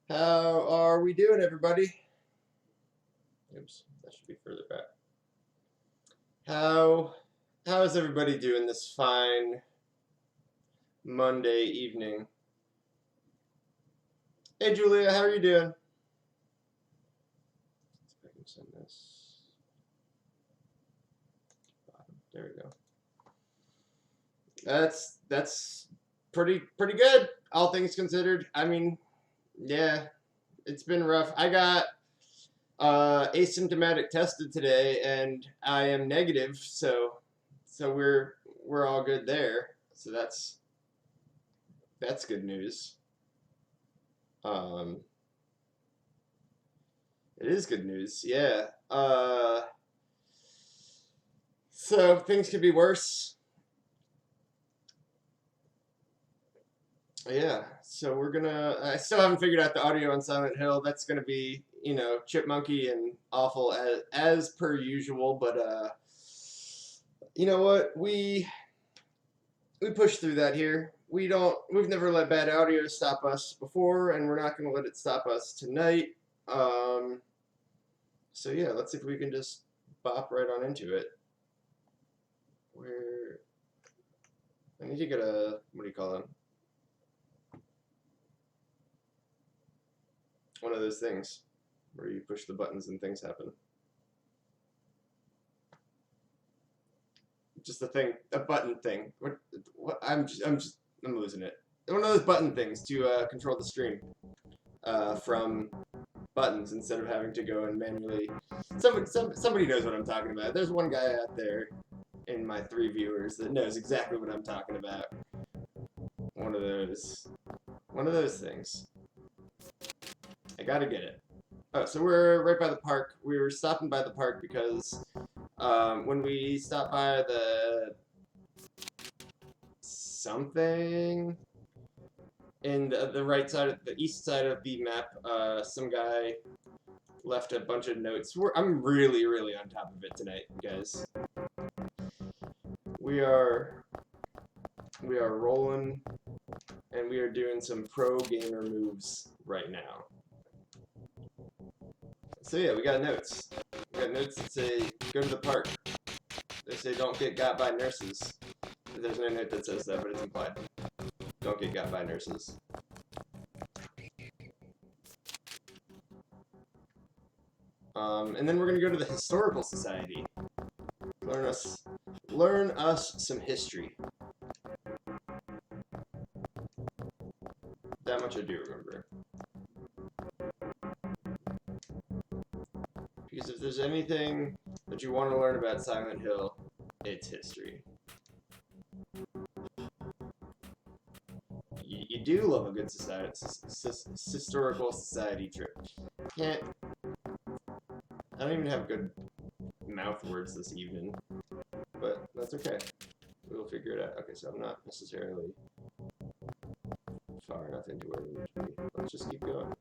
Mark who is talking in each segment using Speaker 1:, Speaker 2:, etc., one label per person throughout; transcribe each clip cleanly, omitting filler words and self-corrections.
Speaker 1: How are we doing, everybody? Oops, that should be further back. How is everybody doing this fine Monday evening? Hey, Julia, how are you doing? Let's see if I can send this. There we go. That's pretty good, all things considered. I mean, yeah, it's been rough. I got asymptomatic tested today, and I am negative, so we're all good there. So that's good news. It is good news, yeah. So things could be worse. Yeah, so we're gonna. I still haven't figured out the audio on Silent Hill. That's gonna be, chipmunky and awful as per usual. But you know what? We push through that here. We've never let bad audio stop us before, and we're not gonna let it stop us tonight. So yeah, let's see if we can just bop right on into it. I need to get a, what do you call them? One of those things where you push the buttons and things happen. Just a thing, a button thing. I'm losing it. One of those button things to control the stream from buttons instead of having to go and manually. Somebody knows what I'm talking about. There's one guy out there in my 3 viewers that knows exactly what I'm talking about. One of those things. I gotta get it. Oh, so we're right by the park. We were stopping by the park because when we stopped by the something in the right side, the east side of the map, some guy left a bunch of notes. I'm really on top of it tonight, guys. We are rolling, and we are doing some pro gamer moves right now. So yeah, we got notes. We got notes that say, go to the park. They say, don't get got by nurses. There's no note that says that, but it's implied. Don't get got by nurses. And then we're going to go to the Historical Society. Learn us some history. That much I do remember. Because if there's anything that you want to learn about Silent Hill, it's history. You do love a good historical society trip. I don't even have good mouth words this evening, but that's okay. We'll figure it out. Okay, so I'm not necessarily far enough into where we need to be. Let's just keep going.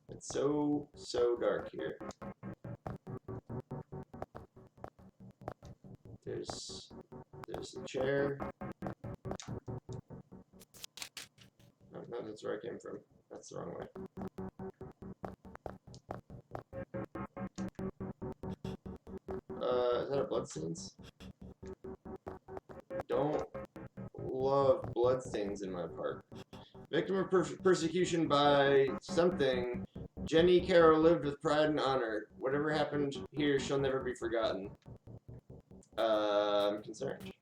Speaker 1: It's so dark here. There's a chair. No, that's where I came from. That's the wrong way. Is that a bloodstains? Don't love bloodstains in my park. Victim of persecution by something. Jenny Carroll lived with pride and honor. Whatever happened here shall never be forgotten. I'm concerned.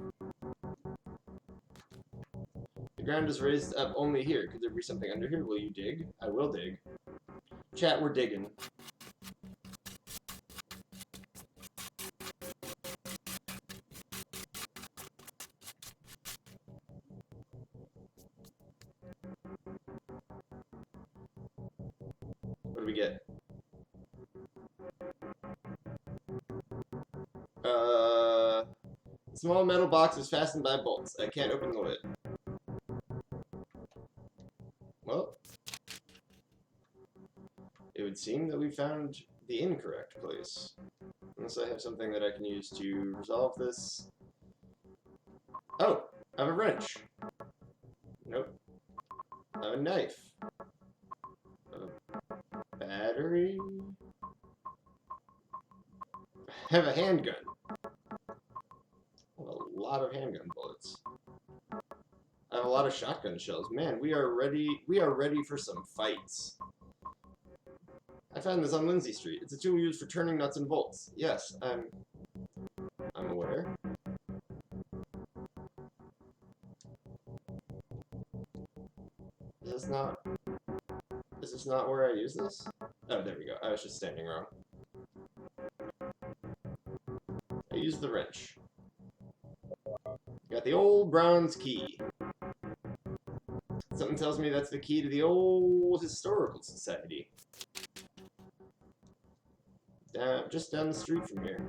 Speaker 1: The ground is raised up only here. Could there be something under here? Will you dig? I will dig. Chat, we're digging. What do we get? Small metal box is fastened by bolts. I can't open the lid. Well, it would seem that we found the incorrect place. Unless I have something that I can use to resolve this. Oh, I have a wrench. Nope. I have a knife. A battery. I have a handgun. I have a lot of handgun bullets. I have a lot of shotgun shells. Man, we are ready for some fights. I found this on Lindsay Street. It's a tool used for turning nuts and bolts. Yes, I'm aware. Is this not where I use this? Oh, there we go. I was just standing wrong. I used the wrench. Got the old bronze key. Something tells me that's the key to the old historical society. Just down the street from here.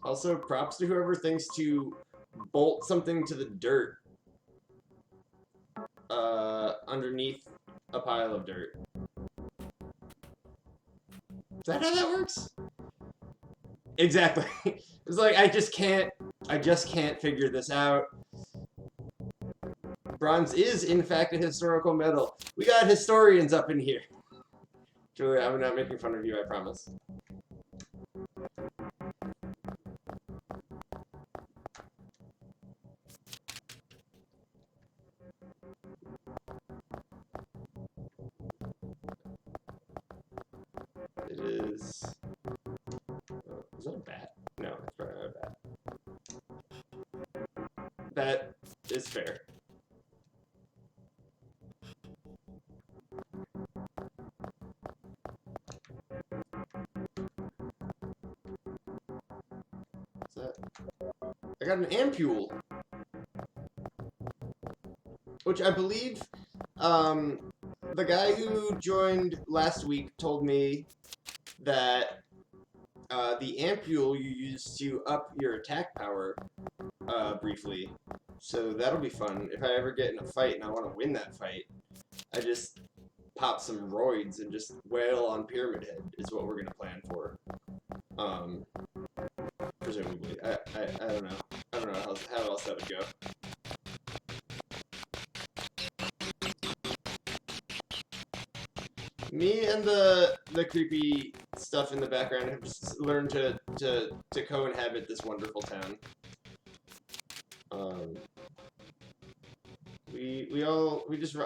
Speaker 1: Also, props to whoever thinks to bolt something to the dirt underneath a pile of dirt. Is that how that works? Exactly. It's like I just can't figure this out. Bronze is in fact a historical metal. We got historians up in here. Julia, I'm not making fun of you, I promise. It is... Oh, is that a bat? No, it's probably not a bat. That is fair. What's that? I got an ampule. Which I believe, the guy who joined last week told me that the ampule you use to up your attack power briefly. So that'll be fun. If I ever get in a fight and I want to win that fight, I just pop some roids and just wail on Pyramid Head is what we're going to plan for. Presumably. I don't know. I don't know how else that would go. Me and the creepy stuff in the background have just learned to co-inhabit this wonderful town.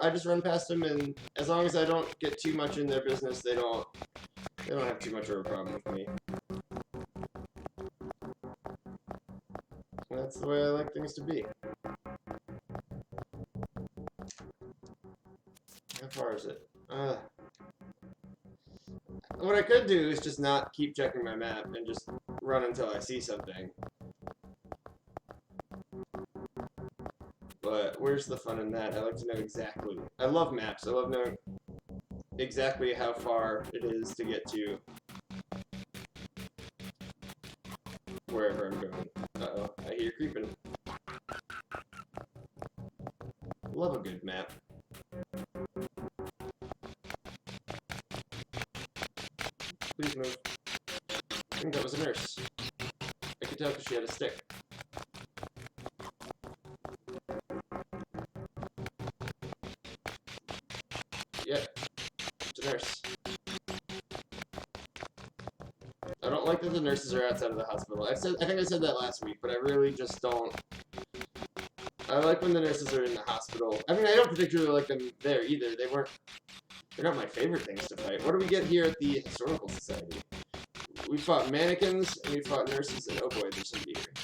Speaker 1: I just run past them, and as long as I don't get too much in their business, they don't have too much of a problem with me. That's the way I like things to be. How far is it? What I could do is just not keep checking my map and just run until I see something. But where's the fun in that? I like to know exactly. I love maps. I love knowing exactly how far it is to get to wherever I'm going. Uh-oh, I hear creeping. Love a good map. Please move. I think that was a nurse. I could tell because she had a stick. Yep, it's a nurse. I don't like that the nurses are outside of the hospital. I think I said that last week, but I really just don't. I like when the nurses are in the hospital. I mean, I don't particularly like them there either. They're not my favorite things to fight. What do we get here at the Historical Society? We fought mannequins, and we fought nurses, and oh boy, there's somebody here.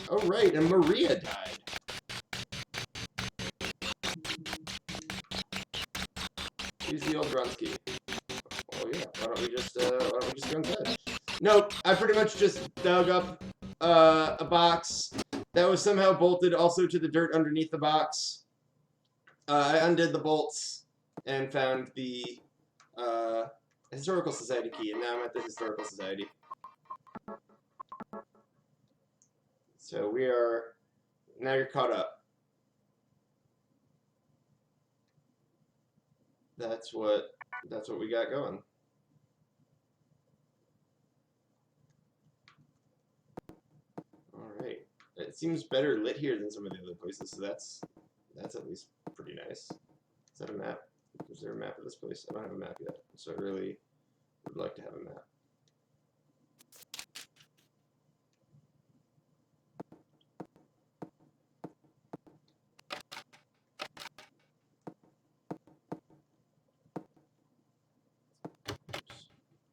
Speaker 1: Oh right, and Maria died. Use the old bronze key. Oh yeah, why don't we just go inside? Nope, I pretty much just dug up a box that was somehow bolted also to the dirt underneath the box. I undid the bolts and found the Historical Society key, and now I'm at the Historical Society. So now you're caught up. That's what we got going. Alright. It seems better lit here than some of the other places, so that's at least pretty nice. Is that a map? Is there a map of this place? I don't have a map yet, so I really would like to have a map. Oops.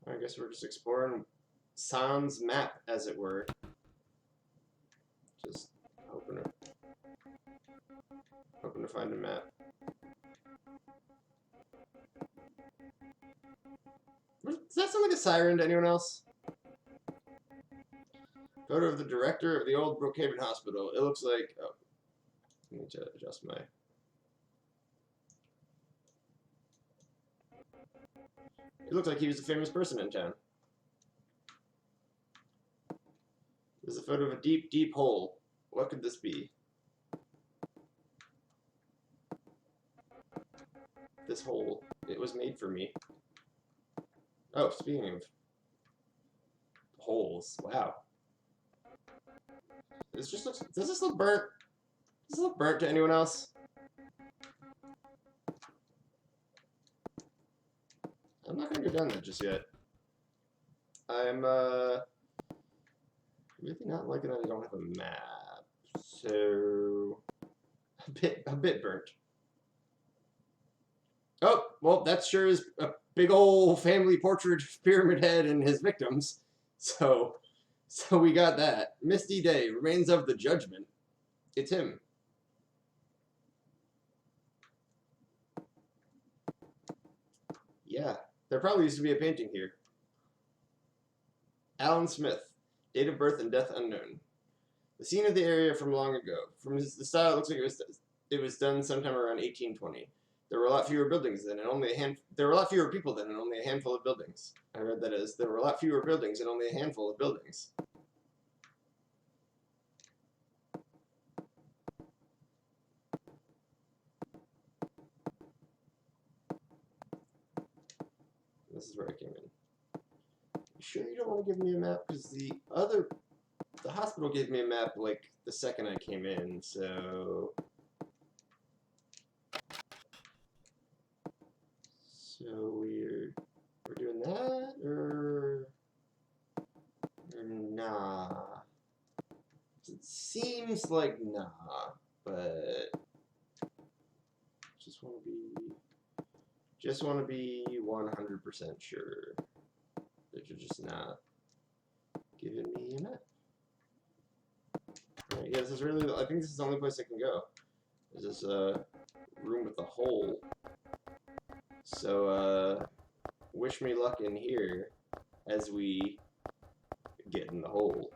Speaker 1: I guess we're just exploring Sans map, as it were. Just hoping to find a map. Does that sound like a siren to anyone else? Photo of the director of the old Brookhaven Hospital. It looks like... Oh, I need to adjust my... It looks like he was a famous person in town. There's a photo of a deep, deep hole. What could this be? This hole. It was made for me. Oh, speaking of holes, wow. This just looks. Does this look burnt? Does this look burnt to anyone else? I'm not gonna go down there just yet. I'm really not liking that I don't have a map. So a bit burnt. Oh, well, that sure is a big old family portrait of Pyramid Head and his victims. So we got that. Misty Day, Remains of the Judgment. It's him. Yeah, there probably used to be a painting here. Alan Smith, date of birth and death unknown. The scene of the area from long ago. From the style, it looks like it was done sometime around 1820. There were a lot fewer buildings then, and there were a lot fewer people then, and only a handful of buildings. I read that as there were a lot fewer buildings and only a handful of buildings. This is where I came in. You sure you don't want to give me a map? Because the hospital gave me a map like the second I came in, so... So we're doing that, or nah? It seems like nah, but just want to be 100% sure that you're just not giving me a map. All right, yeah, this is really. I think this is the only place I can go. Is this room with a hole? So, wish me luck in here as we get in the hole.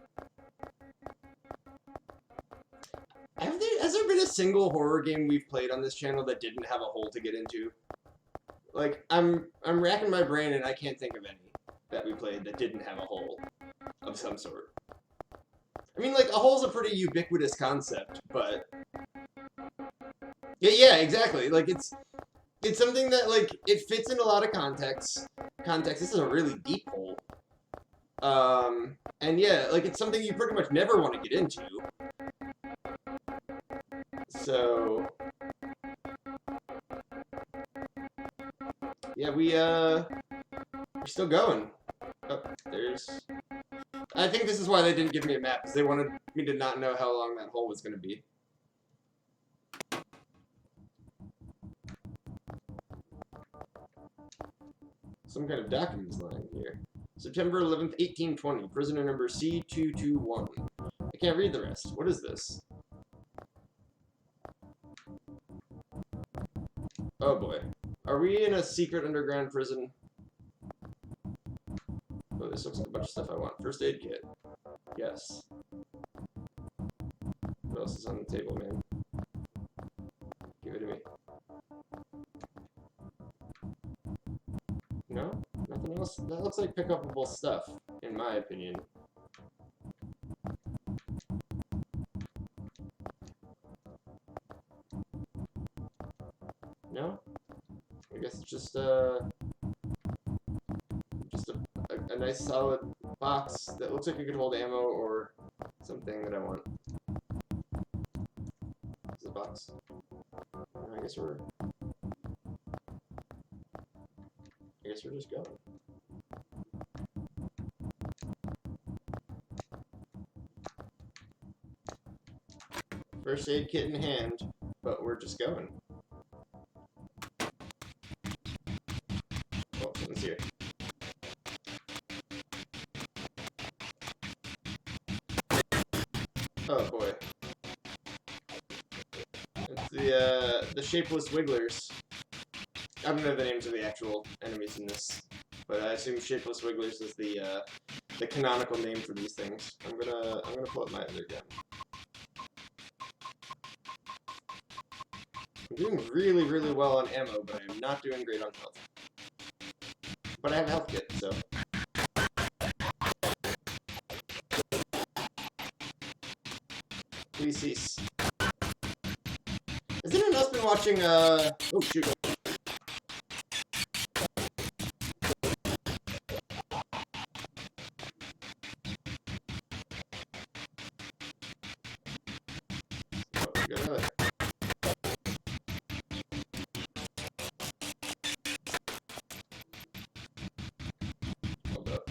Speaker 1: Has there been a single horror game we've played on this channel that didn't have a hole to get into? Like, I'm racking my brain and I can't think of any that we played that didn't have a hole of some sort. I mean, like, a hole's a pretty ubiquitous concept, but... Yeah, exactly. Like, it's something that, like, it fits in a lot of contexts. This is a really deep hole. And yeah, like, it's something you pretty much never want to get into. So... Yeah, we're still going. Oh, there's... I think this is why they didn't give me a map, because they wanted me to not know how long that hole was going to be. Some kind of documents lying here. September 11th, 1820. Prisoner number C221. I can't read the rest. What is this? Oh boy. Are we in a secret underground prison? Oh, this looks like a bunch of stuff I want. First aid kit. Yes. What else is on the table, man? Give it to me. No? Nothing else? That looks like pick-upable stuff, in my opinion. No? I guess it's just a nice solid box that looks like it could hold ammo or something that I want. box. I guess we're just going. First aid kit in hand, but we're just going. Oh, someone's here. Oh boy. It's the shapeless wigglers. I don't know the names of the actual enemies in this, but I assume shapeless wigglers is the canonical name for these things. I'm gonna pull up my other gun. I'm doing really, really well on ammo, but I'm not doing great on health. But I have a health kit, so. Please cease. Has anyone else been watching, oh shoot. Oh, good. Hold up.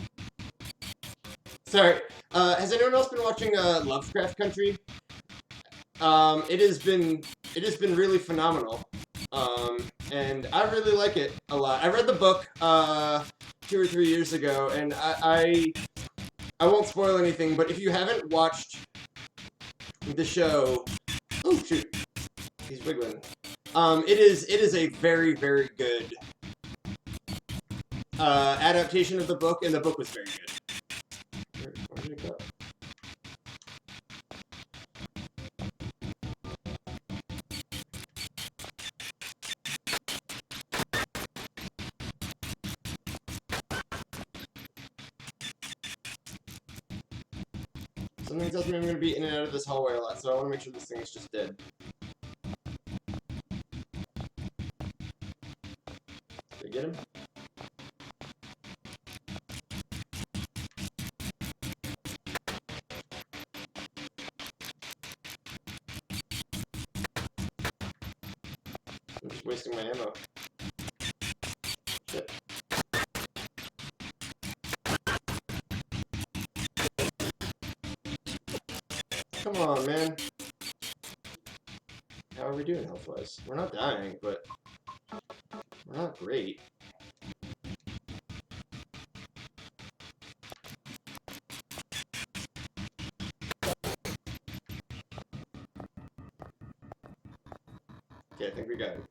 Speaker 1: Sorry. Has anyone else been watching Lovecraft Country? It has been really phenomenal. And I really like it a lot. I read the book 2 or 3 years ago, and I won't spoil anything, but if you haven't watched the show, oh shoot, he's wiggling. It is a very, very good adaptation of the book, and the book was very good. Where did it go? Something tells me I'm going to be in and out of this hallway a lot, so I want to make sure this thing is just dead. Did I get him? I'm just wasting my ammo. Shit. Come on, man. How are we doing health-wise? We're not dying, but we're not great. Okay, I think we got it.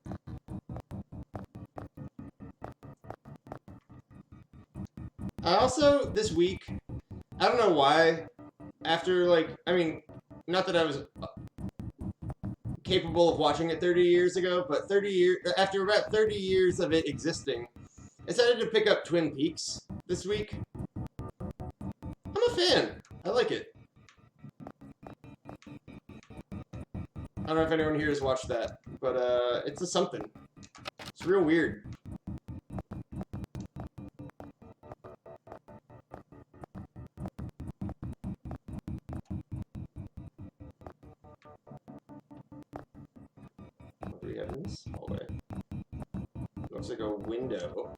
Speaker 1: I also, this week, I don't know why, after, like, I mean, not that I was capable of watching it 30 years ago, but after about 30 years of it existing, I decided to pick up Twin Peaks this week. I'm a fan. I like it. I don't know if anyone here has watched that, but it's a something. It's real weird. What do we have in this hallway? Looks like a window.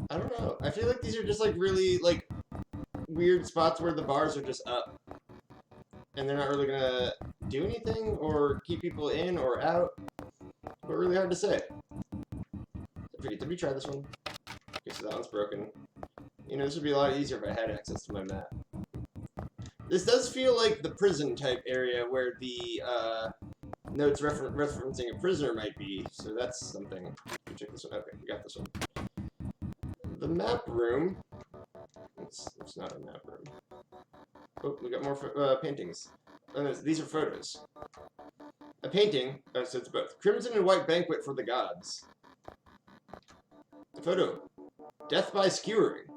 Speaker 1: I don't know. I feel like these are just like really like weird spots where the bars are just up. And they're not really gonna do anything or keep people in or out. But really hard to say. Did we try this one? Okay, so that one's broken. You know, this would be a lot easier if I had access to my map. This does feel like the prison type area where the notes referencing a prisoner might be, so that's something. Check this one. Okay, we got this one. The map room. It's not a map room. Oh, we got more paintings. These are photos. A painting, so it's both. Crimson and White Banquet for the Gods. A photo. Death by skewering.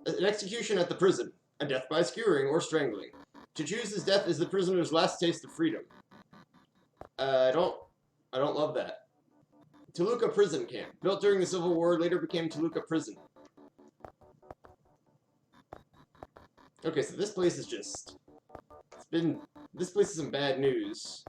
Speaker 1: An execution at the prison. A death by skewering or strangling. To choose his death is the prisoner's last taste of freedom. I don't love that. Toluca Prison Camp. Built during the Civil War, later became Toluca Prison. Okay, so this place is just... This place is some bad news.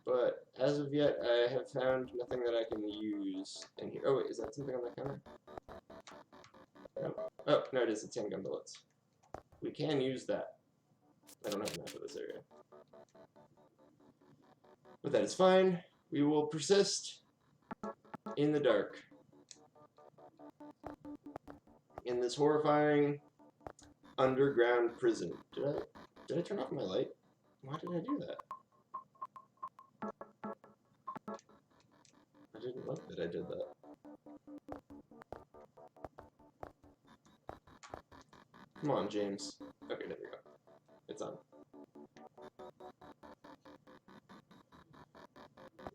Speaker 1: But as of yet, I have found nothing that I can use in here. Oh wait, is that something on the counter? No. Oh, no, it is. It's handgun bullets. We can use that. I don't have enough of this area. But that is fine. We will persist in the dark. In this horrifying underground prison. Did I turn off my light? Why did I do that? I didn't like that I did that. Come on, James. Okay, there we go. It's on.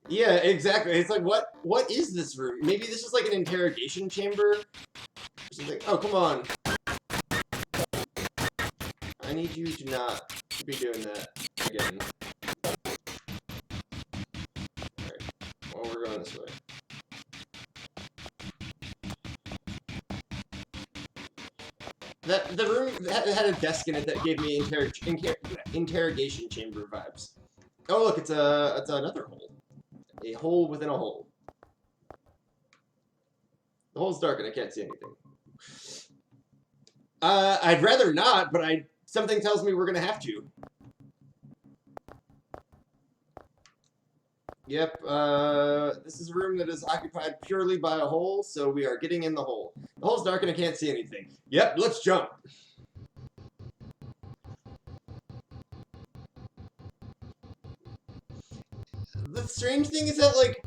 Speaker 1: Yeah, exactly. It's like, what is this room? Maybe this is like an interrogation chamber or something. Oh, come on. I need you to not be doing that again. Alright. Well, we're going this way. The room had a desk in it that gave me interrogation chamber vibes. Oh, look, it's another hole. A hole within a hole. The hole's dark and I can't see anything. I'd rather not, but something tells me we're gonna have to. Yep, this is a room that is occupied purely by a hole, so we are getting in the hole. The hole's dark and I can't see anything. Yep, let's jump. The strange thing is that, like,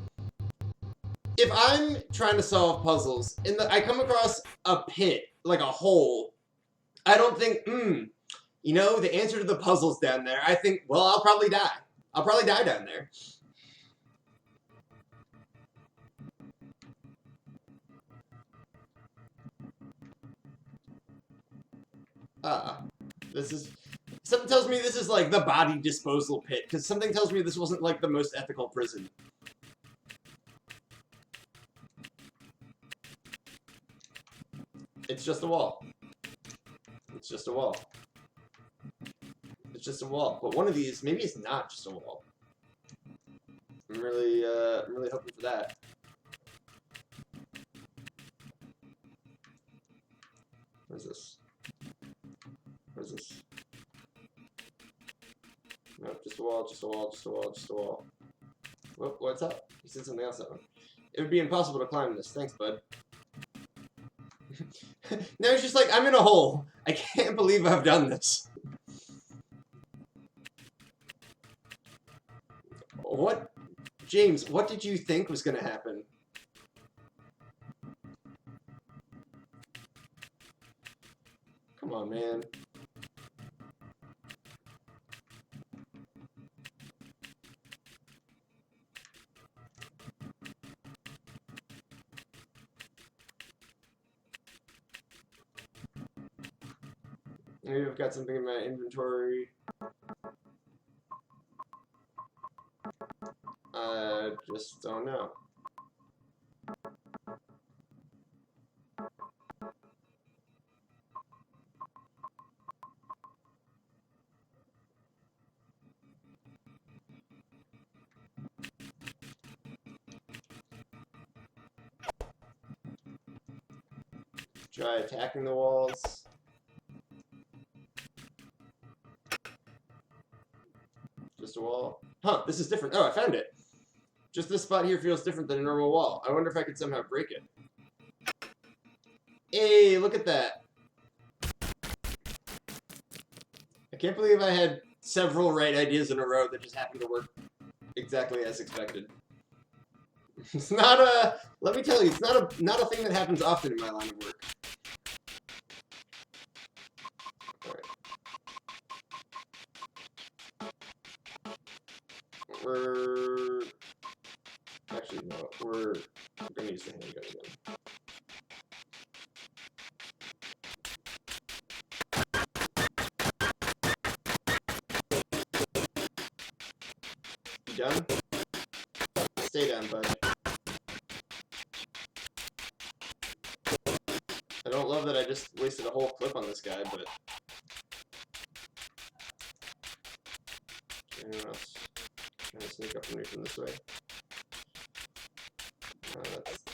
Speaker 1: if I'm trying to solve puzzles, and I come across a pit, like a hole, I don't think, you know, the answer to the puzzle's down there. I think, well, I'll probably die. I'll probably die down there. This is... Something tells me this is like the body disposal pit, because something tells me this wasn't like the most ethical prison. It's just a wall. It's just a wall. It's just a wall. But one of these, maybe it's not just a wall. I'm really hoping for that. What is this? What is this? Nope, just a wall, just a wall, just a wall, just a wall. Whoop, what's up? You said something else that one. It would be impossible to climb this. Thanks, bud. Now it's just like, I'm in a hole. I can't believe I've done this. What? James, what did you think was going to happen? Come on, man. Maybe I've got something in my inventory. I just don't know. Try attacking the walls. Just a wall. Huh, this is different. Oh, I found it. Just this spot here feels different than a normal wall. I wonder if I could somehow break it. Hey, look at that. I can't believe I had several right ideas in a row that just happened to work exactly as expected. It's not a... Let me tell you, it's not a thing that happens often in my line of work. We're... Actually, no. We're going to use the handgun again. done? Stay down, bud. I don't love that I just wasted a whole clip on this guy, but... Anyone else trying to sneak up on me from this way?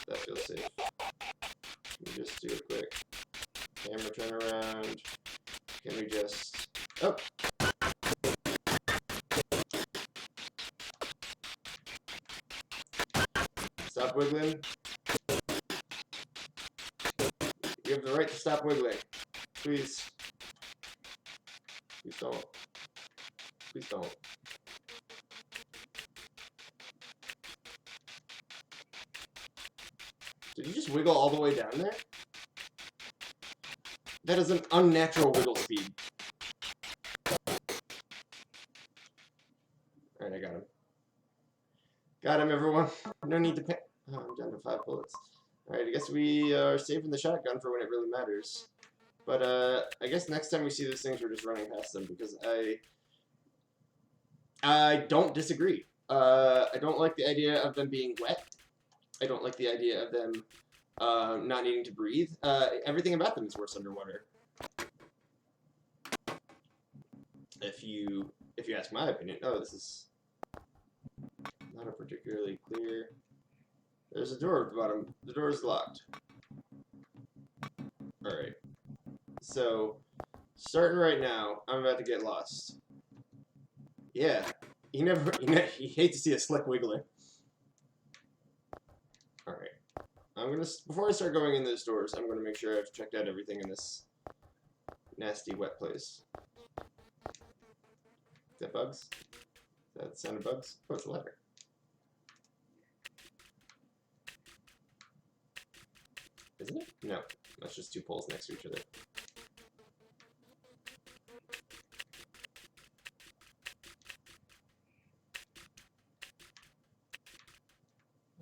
Speaker 1: That feels safe. Let me just do a quick camera turn around. Can we just... Oh! Stop wiggling. You have the right to stop wiggling. Please. Please don't. Please don't. Did you just wiggle all the way down there? That is an unnatural wiggle speed. Alright, I got him. Got him, everyone. No need to pay. Oh, I'm down to 5 bullets. Alright, I guess we are saving the shotgun for when it really matters. But, I guess next time we see those things, we're just running past them, because I don't disagree. I don't like the idea of them being wet. I don't like the idea of them not needing to breathe. Everything about them is worse underwater. If you ask my opinion. Oh, this is not a particularly clear... There's a door at the bottom. The door is locked. Alright. So, starting right now, I'm about to get lost. Yeah. You hate to see a slick wiggler. Alright. Before I start going in those doors, I'm gonna make sure I've checked out everything in this nasty wet place. Is that bugs? Is that the sound of bugs? Oh, it's a ladder. Isn't it? No. That's just 2 poles next to each other.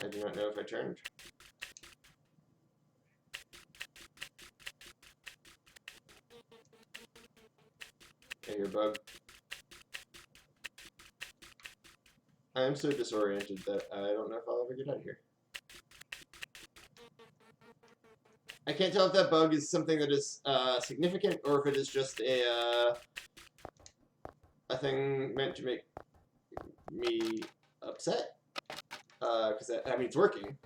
Speaker 1: I do not know if I turned. I hear a bug. I am so disoriented that I don't know if I'll ever get out of here. I can't tell if that bug is something that is significant or if it is just a thing meant to make me upset. Because I mean, it's working.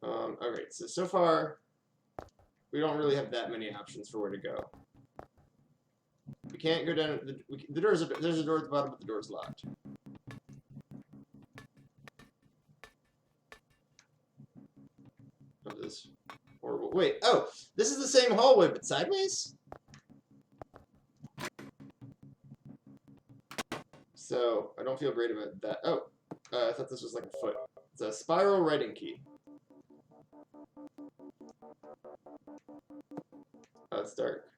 Speaker 1: Alright, so far, we don't really have that many options for where to go. We can't go down. There's a door at the bottom, but the door's locked. Of this horrible. Wait. Oh, this is the same hallway, but sideways. So I don't feel great about that. Oh, I thought this was like a foot. It's a spiral writing key. Oh, it's dark.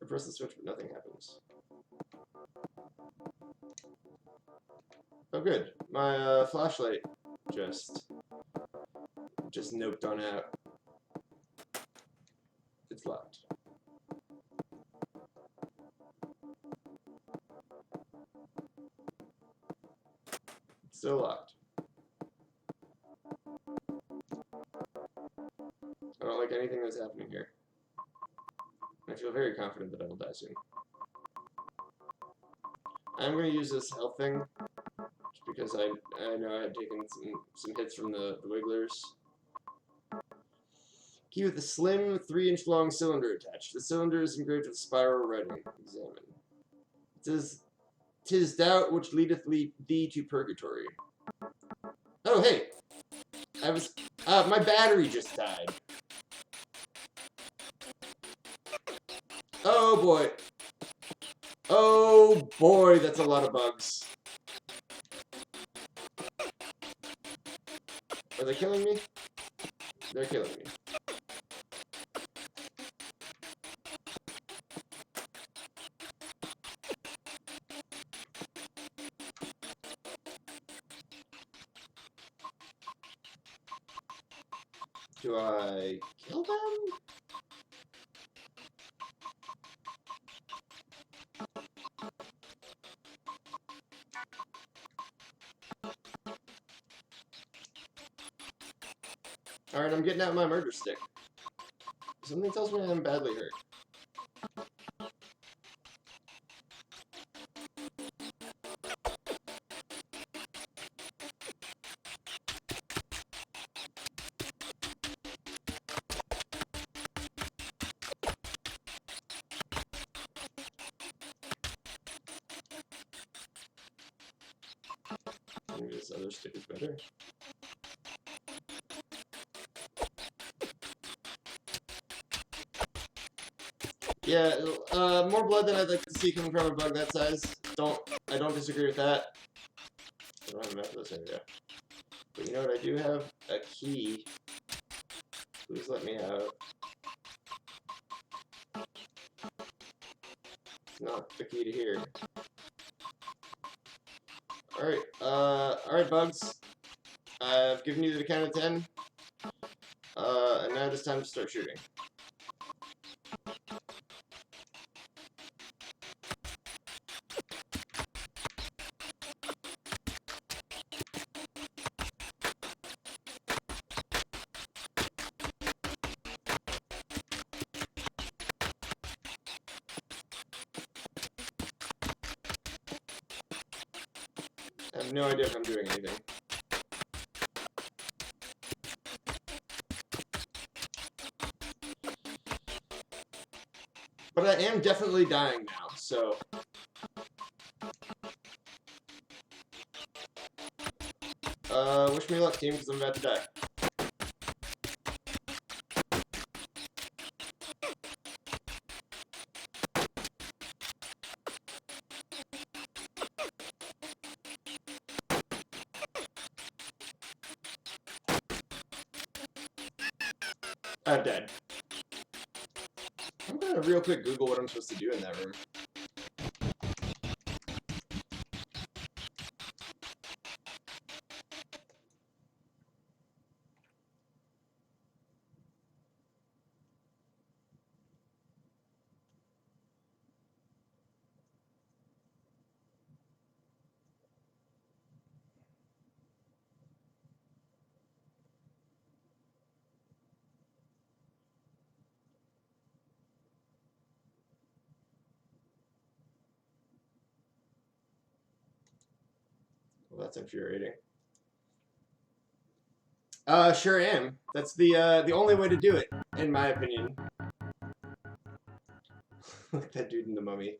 Speaker 1: I press the switch, but nothing happens. Oh, good. My flashlight just noped on out. It's locked. It's still locked. I don't like anything that's happening here. I feel very confident that I will die soon. I'm going to use this health thing, just because I know I had taken some hits from the wigglers. Key with a slim 3-inch long cylinder attached. The cylinder is engraved with spiral writing. Examine. It says, "'Tis doubt which leadeth thee to purgatory." Oh, hey! My battery just died. Oh boy. Oh boy, that's a lot of bugs. Are they killing me? They're killing me. Do I kill them? Alright, I'm getting out my murder stick. Something tells me I'm badly hurt. Maybe this other stick is better. Yeah, more blood than I'd like to see coming from a bug that size. I don't disagree with that. I don't have enough of this area. But you know what? I do have a key. Please let me out. It's not the key to here. Alright, bugs. I've given you the count of 10. And now it's time to start shooting. I have no idea if I'm doing anything. But I am definitely dying now, so... wish me luck, team, because I'm about to die. I'm dead. I'm gonna real quick Google what I'm supposed to do in that room. Well, that's infuriating. Sure am. That's the only way to do it, in my opinion. Like that dude in the mummy.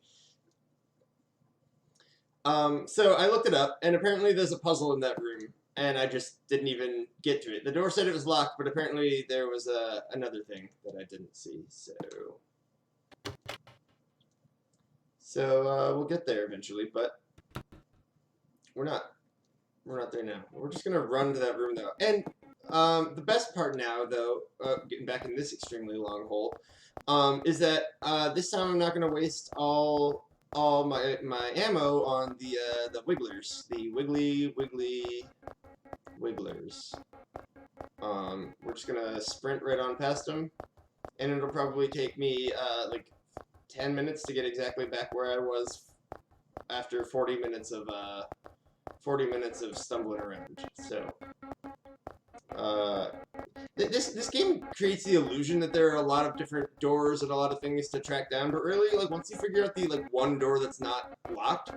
Speaker 1: So I looked it up, and apparently there's a puzzle in that room, and I just didn't even get to it. The door said it was locked, but apparently there was another thing that I didn't see, so we'll get there eventually, but we're not there now. We're just gonna run to that room though. And the best part now, though, getting back in this extremely long hole, is that this time I'm not gonna waste all my ammo on the wigglers, the wiggly wigglers. We're just gonna sprint right on past them, and it'll probably take me like 10 minutes to get exactly back where I was after 40 minutes of stumbling around. So this game creates the illusion that there are a lot of different doors and a lot of things to track down, but really, like, once you figure out the one door that's not locked,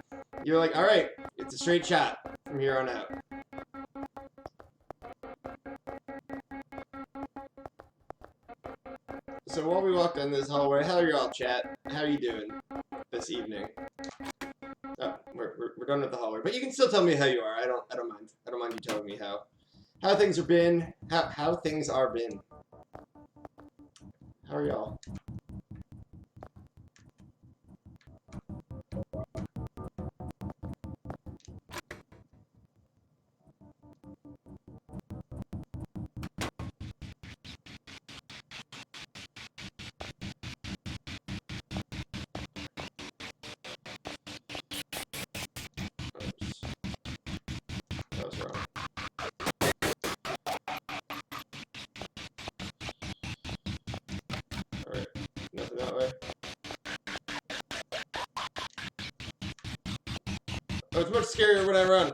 Speaker 1: you're like, all right, it's a straight shot from here on out. So while we walk down this hallway, how are y'all, chat? How you doing this evening? Oh, we're done with the hallway, but you can still tell me how you are. I don't mind. I don't mind you telling me how things have been. How things are been. How are y'all? Oops. That was wrong. Alright. Nothing that way. Oh, it's much scarier when I run.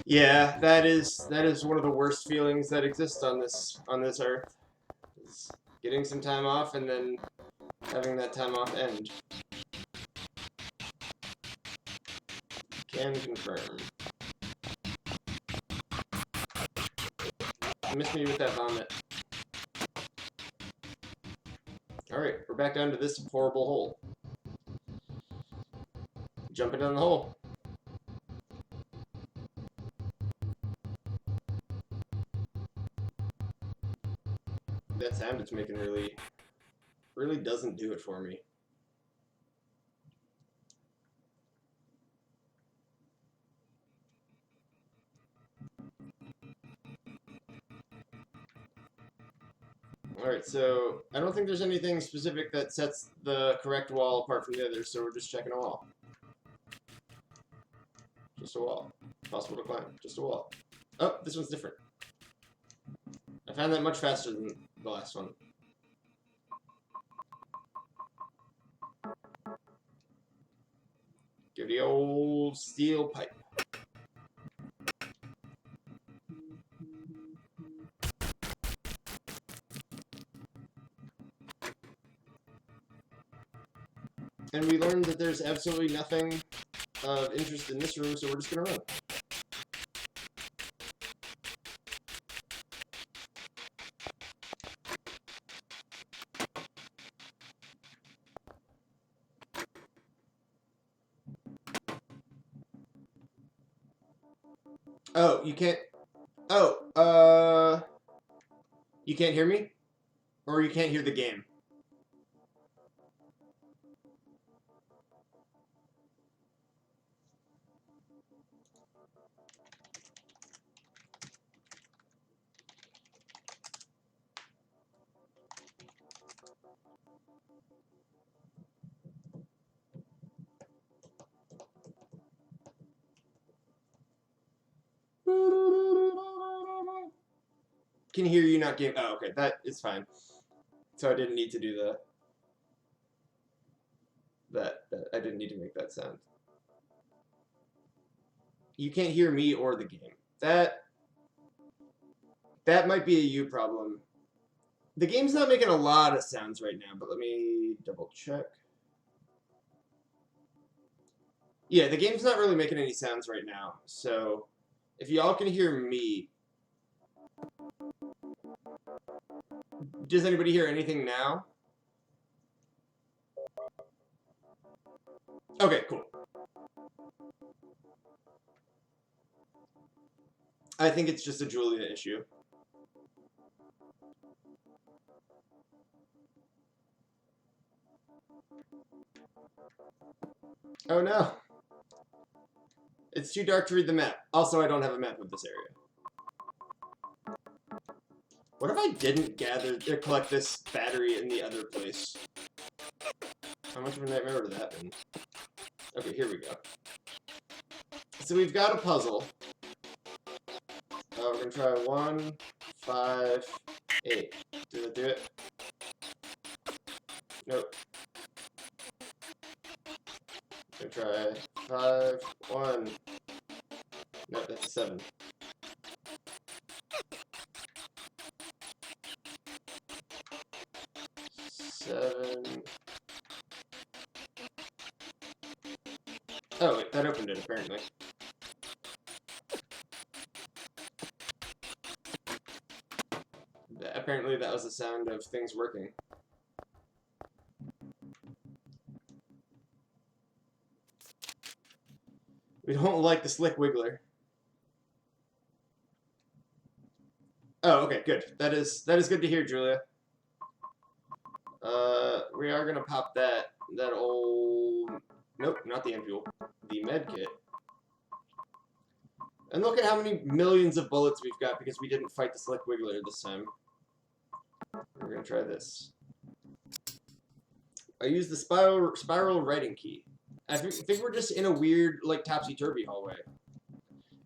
Speaker 1: Yeah, that is one of the worst feelings that exist on this earth. Is getting some time off and then having that time off end. Can confirm. Miss me with that vomit. Alright, we're back down to this horrible hole. Jumping down the hole. That sound it's making really doesn't do it for me. Alright, so I don't think there's anything specific that sets the correct wall apart from the others, so we're just checking a wall. Just a wall. Possible to climb. Just a wall. Oh, this one's different. I found that much faster than the last one. Give the old steel pipe. And we learned that there's absolutely nothing of interest in this room, so we're just gonna run. Oh, you can't... Oh, you can't hear me? Or you can't hear the game? Can hear you, not game. Oh, okay, that is fine. So I didn't need to do that. I didn't need to make that sound. You can't hear me or the game. That might be a you problem. The game's not making a lot of sounds right now, but let me double check. Yeah, the game's not really making any sounds right now. So if y'all can hear me, does anybody hear anything now? Okay, cool. I think it's just a Julia issue. Oh no. It's too dark to read the map. Also, I don't have a map of this area. What if I didn't collect this battery in the other place? How much of a nightmare would that have been? Okay, here we go. So we've got a puzzle. We're gonna try 1, 5, 8. Did it do it? Nope. Gonna try 5, 1. Nope, that's a 7. Oh, wait, that opened it, apparently. Apparently that was the sound of things working. We don't like the slick wiggler. Oh, okay, good. That is good to hear, Julia. We are gonna pop that old... Nope, not the ampule. The med kit. And look at how many millions of bullets we've got because we didn't fight the slick wiggler this time. We're gonna try this. I use the spiral writing key. I think we're just in a weird, like, topsy-turvy hallway.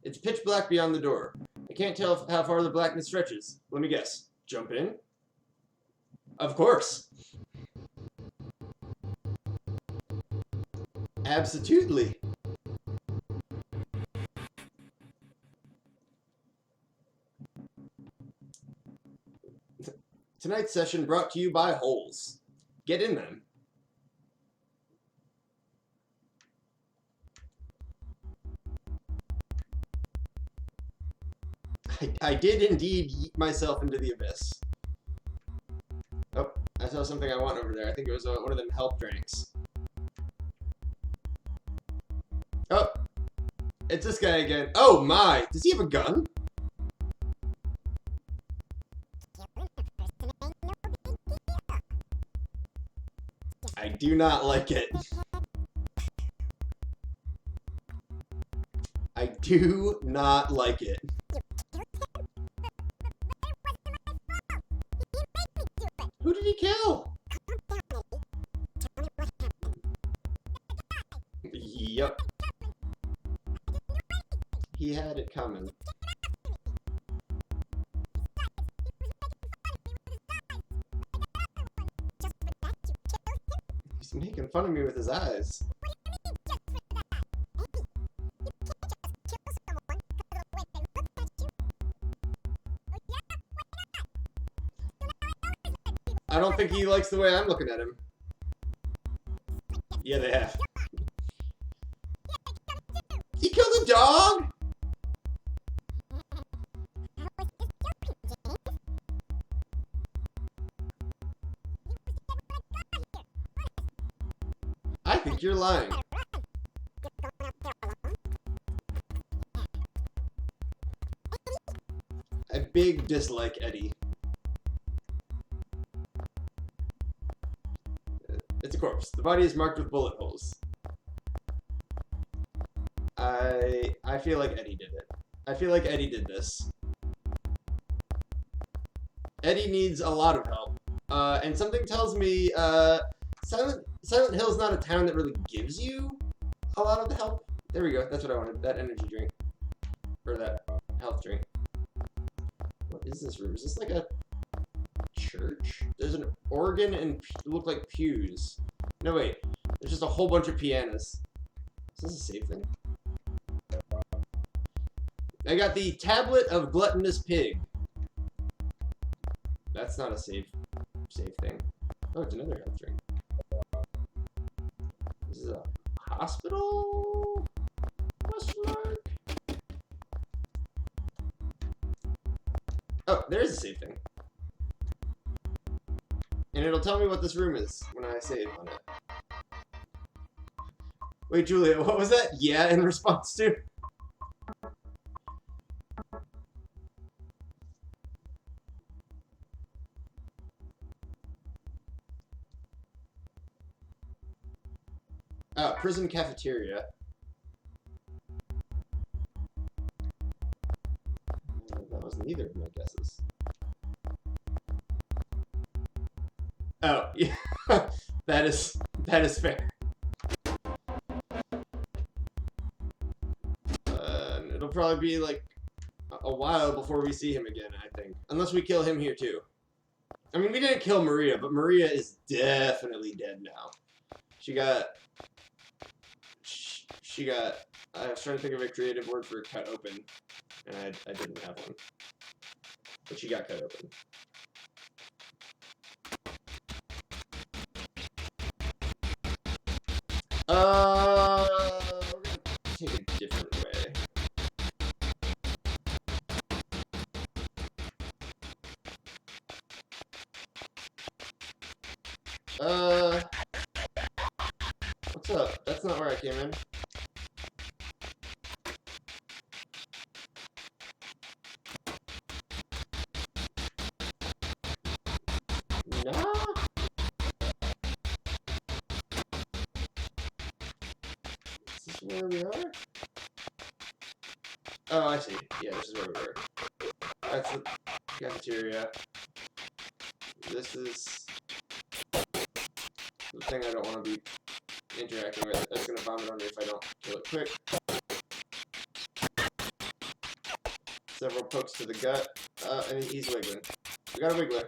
Speaker 1: It's pitch black beyond the door. I can't tell how far the blackness stretches. Let me guess. Jump in? Of course. Absolutely. Tonight's session brought to you by holes. Get in them. I did indeed yeet myself into the abyss. Oh, I saw something I want over there. I think it was one of them health drinks. Oh, it's this guy again. Oh my! Does he have a gun? I do not like it. I do not like it. Who did he kill? Yep. He had it coming. He's making fun of me with his eyes. I don't think he likes the way I'm looking at him. Yeah, they have. He killed a dog? I think you're lying. I big dislike Eddie. It's a corpse. The body is marked with bullet holes. I feel like Eddie did it. I feel like Eddie did this. Eddie needs a lot of help. And something tells me Silent Hill's not a town that really gives you a lot of the help. There we go. That's what I wanted. That energy drink. Or that health drink. What is this room? Is this like a church? There's an organ and look like pews. No, wait. There's just a whole bunch of pianos. Is this a save thing? I got the Tablet of Gluttonous Pig. That's not a save thing. Oh, it's another health drink. This is a hospital? Question mark? Oh, there is a save thing. And it'll tell me what this room is when I save on it. Wait, Julia, what was that? Yeah, in response to? Prison cafeteria. That was neither of my guesses. Oh, yeah. that is fair. It'll probably be like a while before we see him again, I think. Unless we kill him here too. I mean, we didn't kill Maria, but Maria is definitely dead now. She got... I was trying to think of a creative word for cut open, and I didn't have one. But she got cut open. We're gonna take a different way. What's up? That's not where I came in. No. Is this where we are? Oh, I see. Yeah, this is where we were. That's the cafeteria. This is the thing I don't want to be interacting with. That's gonna vomit on me if I don't kill it quick. Several pokes to the gut. And he's wiggling. We got a wiggler.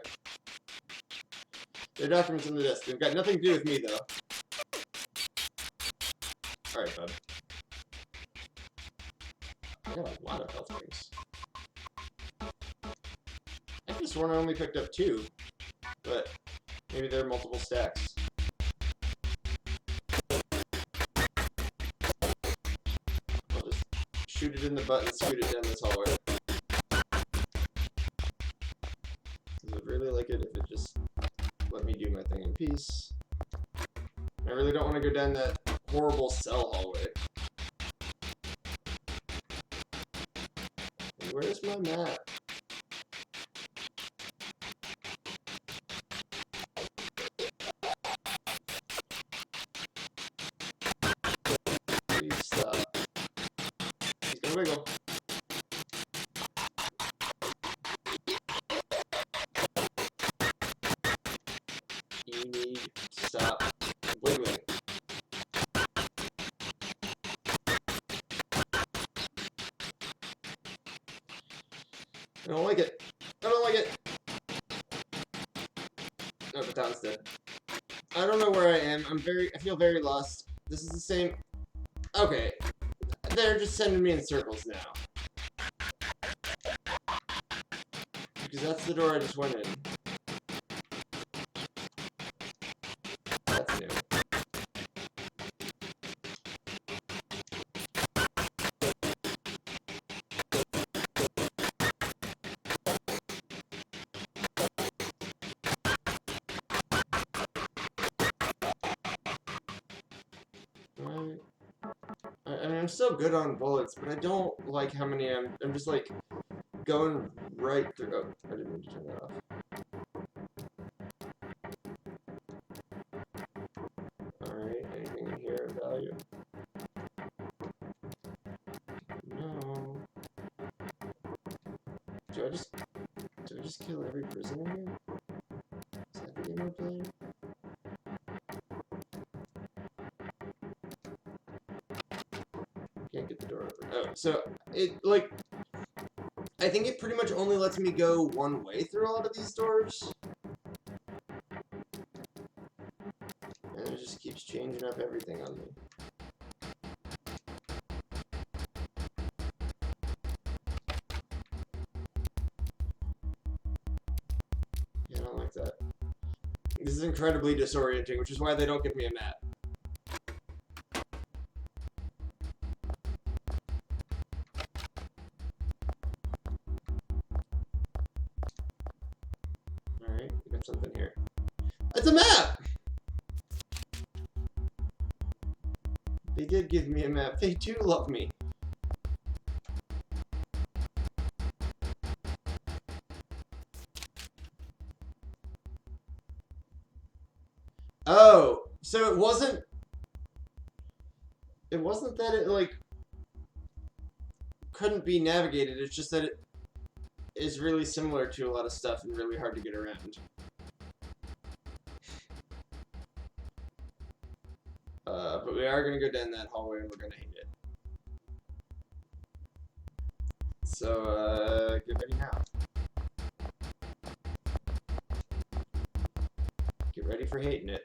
Speaker 1: There are documents on the desk. They've got nothing to do with me, though. Alright, bud. I got a lot of health rings. I could have sworn I only picked up 2, but maybe there are multiple stacks. I'll just shoot it in the butt and scoot it down this hallway. I would really like it if it just let me do my thing in peace. I really don't want to go down that horrible cell hallway. And where's my map? Please stop. He's gonna wiggle. You need to stop wiggling. I don't like it. I don't like it. No, Baton's dead. I don't know where I am. I feel very lost. This is the same. Okay. They're just sending me in circles now. Because that's the door I just went in. That's new. I mean, I'm still good on bullets, but I don't like how many I'm just like going right through. Oh, I didn't mean to turn that off. Alright, anything in here of value? No. Do I just kill every prisoner here? Is that the game I'm playing? Can't get the door open. Oh, so it like I think it pretty much only lets me go one way through a lot of these doors. And it just keeps changing up everything on me. Yeah, I don't like that. This is incredibly disorienting, which is why they don't give me a map. Alright, we got something here. It's a map! They did give me a map. They do love me. Oh, so it wasn't that it, like, couldn't be navigated. It's just that it is really similar to a lot of stuff and really hard to get around. But we are going to go down that hallway and we're going to hate it. So, get ready now. Get ready for hating it.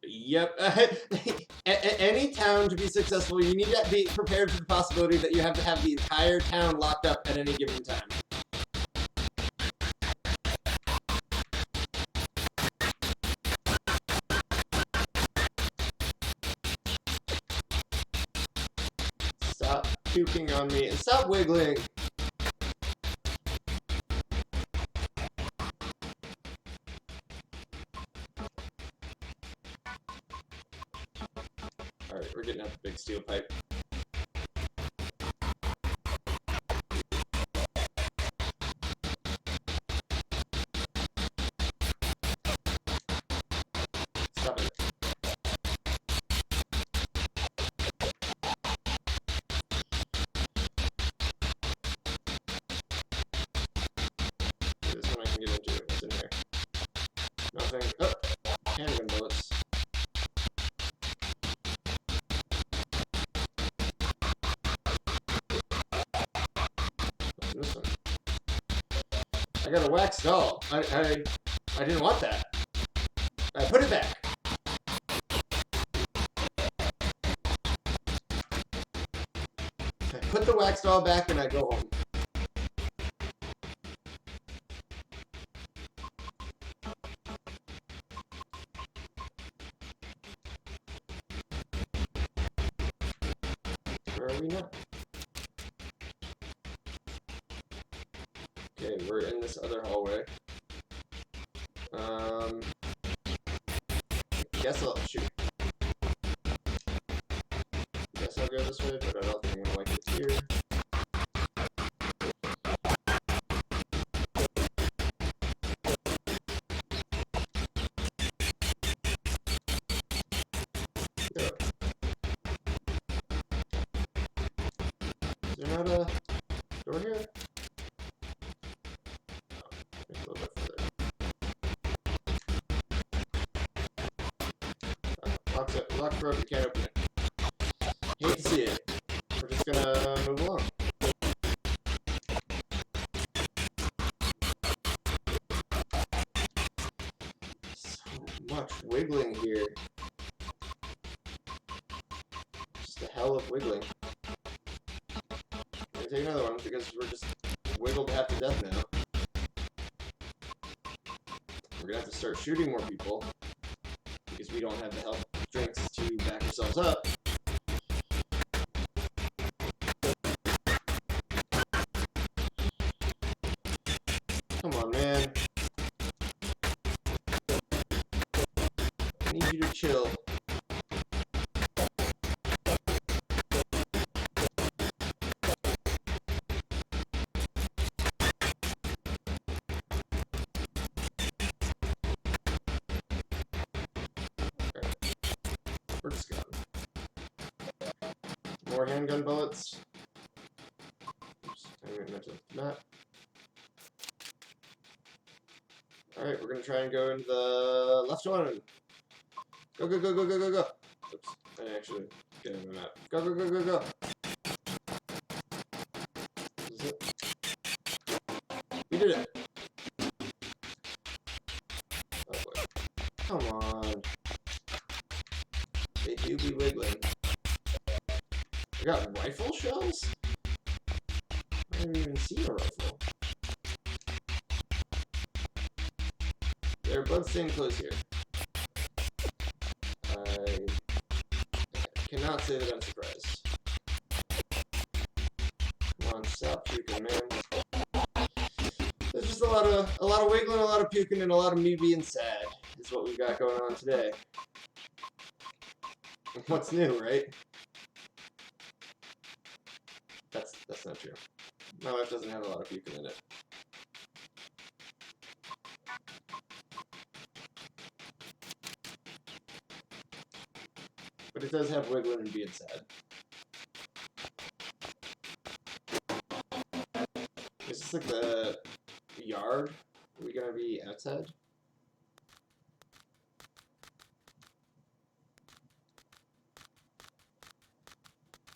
Speaker 1: Yep. Any town to be successful, you need to be prepared for the possibility that you have to have the entire town locked up at any given time. Stop puking on me and stop wiggling. Alright, we're getting out the big steel pipe. Stop it. This one I can get into. What's in here? Nothing. Oh! Handgun bullets. What's in this one? I got a wax doll. I didn't want that. I put it back. I put the wax doll back and I go home. Where are we now? Okay, we're in this other hallway. Guess I'll shoot. Guess I'll go this way, but I don't think I'm gonna like it here. Is there not a door here? No, there's a little bit further. Lock's broken, can't open it. Hate to see it. We're just gonna move along. So much wiggling here. Just the hell of wiggling. I'm gonna take another one because we're just wiggled half to death now. We're gonna have to start shooting more people because we don't have the health drinks to back ourselves up. Come on, man. I need you to chill. We're just going. More handgun bullets. Oops, I meant to not. Alright, we're gonna try and go into the left one. Go, go, go, go, go, go, go. Oops, I didn't actually get on the map. Go, go, go, go, go. This is it. We did it. Oh boy. Come on. They do be wiggling. I got rifle shells? I haven't even seen a rifle. They're both staying close here. I cannot say that I'm surprised. Come on, stop puking, man. There's just a lot of wiggling, a lot of puking, and a lot of me being sad is what we've got going on today. What's new, right? That's not true. My life doesn't have a lot of puking in it. But it does have wiggling and being sad. Is this like the yard? Are we gonna be outside?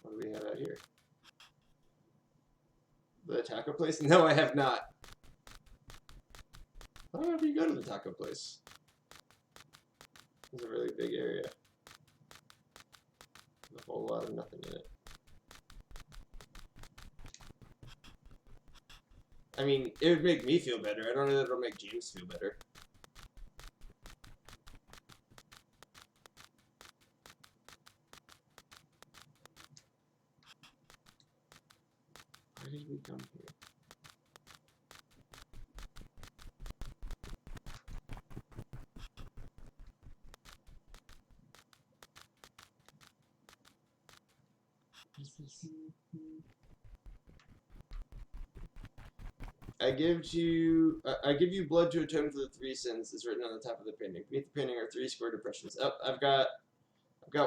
Speaker 1: What do we have out here? The taco place? No, I have not. I don't know if you go to the taco place. It's a really big area. A whole lot of nothing in it. I mean, it would make me feel better. I don't know that it'll make James feel better. Why did we come here? What is this? I give you blood to atone for the 3 sins is written on the top of the painting. Beneath the painting are 3 square depressions. Oh, I've got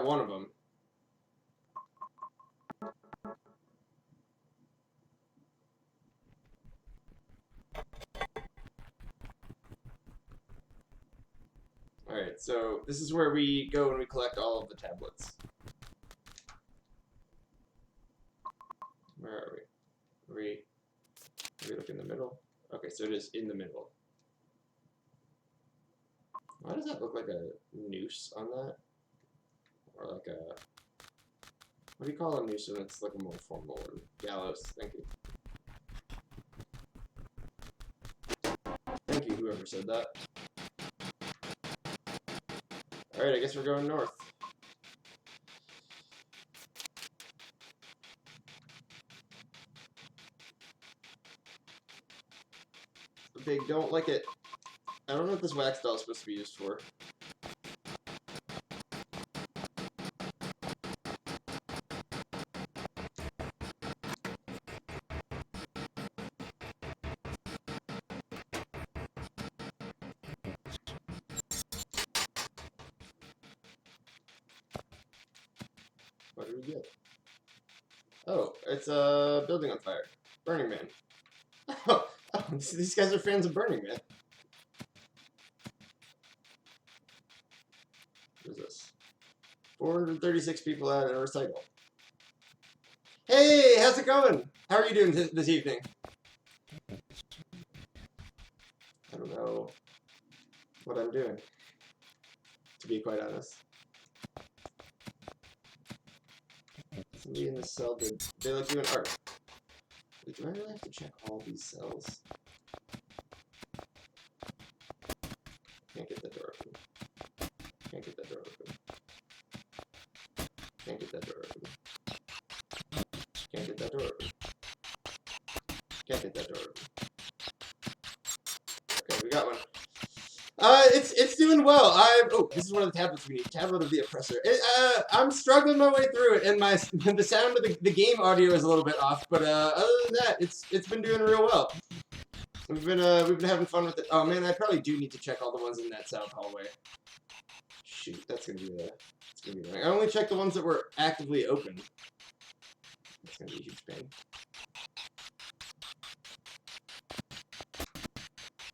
Speaker 1: one of them. Alright, so this is where we go when we collect all of the tablets. Where are we? Are we look in the middle? Okay, so it is in the middle. Why does that look like a noose on that? Or like a... What do you call a noose when it's like a more formal one? Gallows. Thank you. Thank you, whoever said that. Alright, I guess we're going north. Big don't like it. I don't know what this wax doll is supposed to be used for. What did we get? Oh, it's a building on fire. Burning Man. Oh, these guys are fans of Burning Man. What is this? 436 people at a recital. Hey, how's it going? How are you doing this evening? I don't know what I'm doing, to be quite honest. Somebody in this cell did. They like doing art. Wait, do I really have to check all these cells? Can't get that door open. Can't get that door open. Can't get that door open. Can't get that door open. Can't get that door open. Okay, we got one. It's doing well. Oh, this is one of the tablets we need. Tablet of the Oppressor. I'm struggling my way through it, and the sound of the game audio is a little bit off. But other than that, it's been doing real well. We've been having fun with it. Oh man, I probably do need to check all the ones in that south hallway. Shoot, that's gonna be annoying. I only checked the ones that were actively open. That's gonna be a huge pain.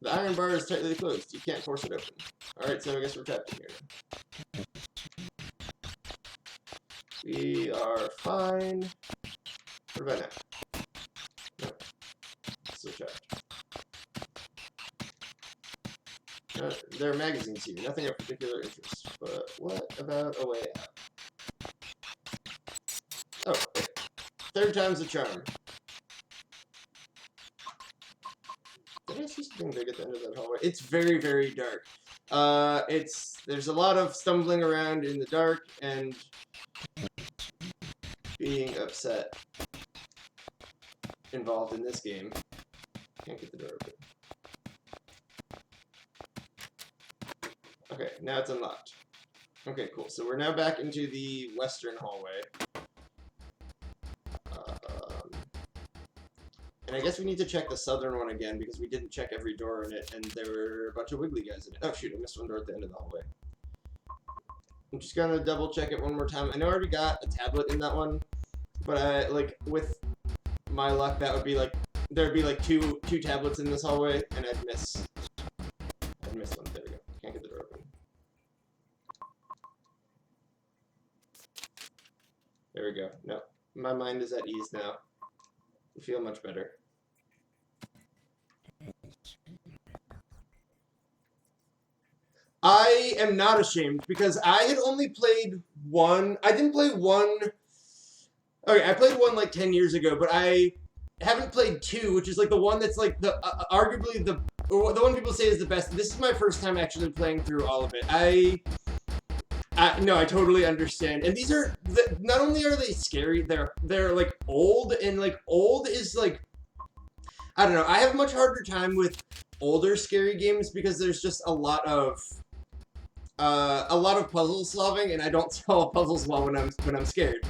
Speaker 1: The iron bar is tightly closed. You can't force it open. Alright, so I guess we're trapped in here. We are fine. What about now? No. Still trapped. There are magazines here. Nothing of particular interest. But what about a way out? Oh, wait. Third time's a charm. Did I see something big at the end of that hallway? It's very, very dark. There's a lot of stumbling around in the dark and being upset involved in this game. Can't get the door open. Okay, now it's unlocked. Okay, cool. So we're now back into the western hallway. And I guess we need to check the southern one again because we didn't check every door in it and there were a bunch of wiggly guys in it. Oh shoot, I missed one door at the end of the hallway. I'm just gonna double check it one more time. I know I already got a tablet in that one, but like with my luck that would be like there'd be like two tablets in this hallway and I'd miss one. There we go. Can't get the door open. There we go. No. My mind is at ease now. I feel much better. I am not ashamed because I had only played one. I didn't play one. Okay, I played one like 10 years ago, but I haven't played two, which is like the one that's like the arguably the one people say is the best. This is my first time actually playing through all of it. No, I totally understand. And these are not only are they scary, they're like old, and like old is like I don't know. I have a much harder time with older scary games because there's just a lot of puzzle solving, and I don't solve puzzles well when I'm scared.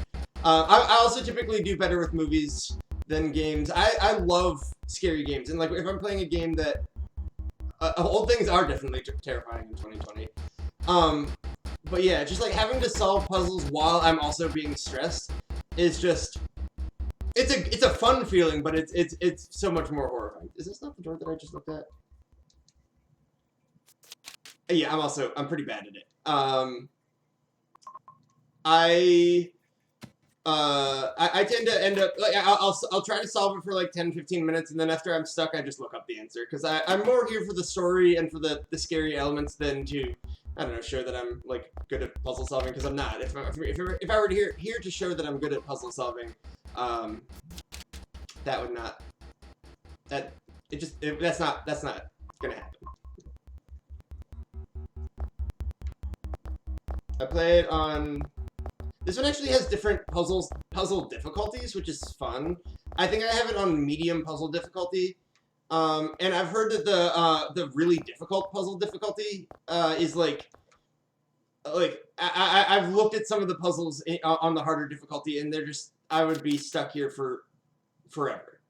Speaker 1: I also typically do better with movies than games. I love scary games, and like if I'm playing a game that old things are definitely terrifying in 2020. But yeah, just like having to solve puzzles while I'm also being stressed is just it's a fun feeling, but it's so much more horrifying. Is this not the door that I just looked at? Yeah, I'm pretty bad at it. I tend to end up like I'll try to solve it for like 10-15 minutes, and then after I'm stuck I just look up the answer because I'm more here for the story and for the scary elements than to I don't know, show that I'm like good at puzzle solving, because I'm not. If I were to here to show that I'm good at puzzle solving, that would not that's not gonna happen. I played on. This one actually has different puzzle difficulties, which is fun. I think I have it on medium puzzle difficulty. And I've heard that the really difficult puzzle difficulty is like I've looked at some of the puzzles on the harder difficulty, and they're just, I would be stuck here for forever.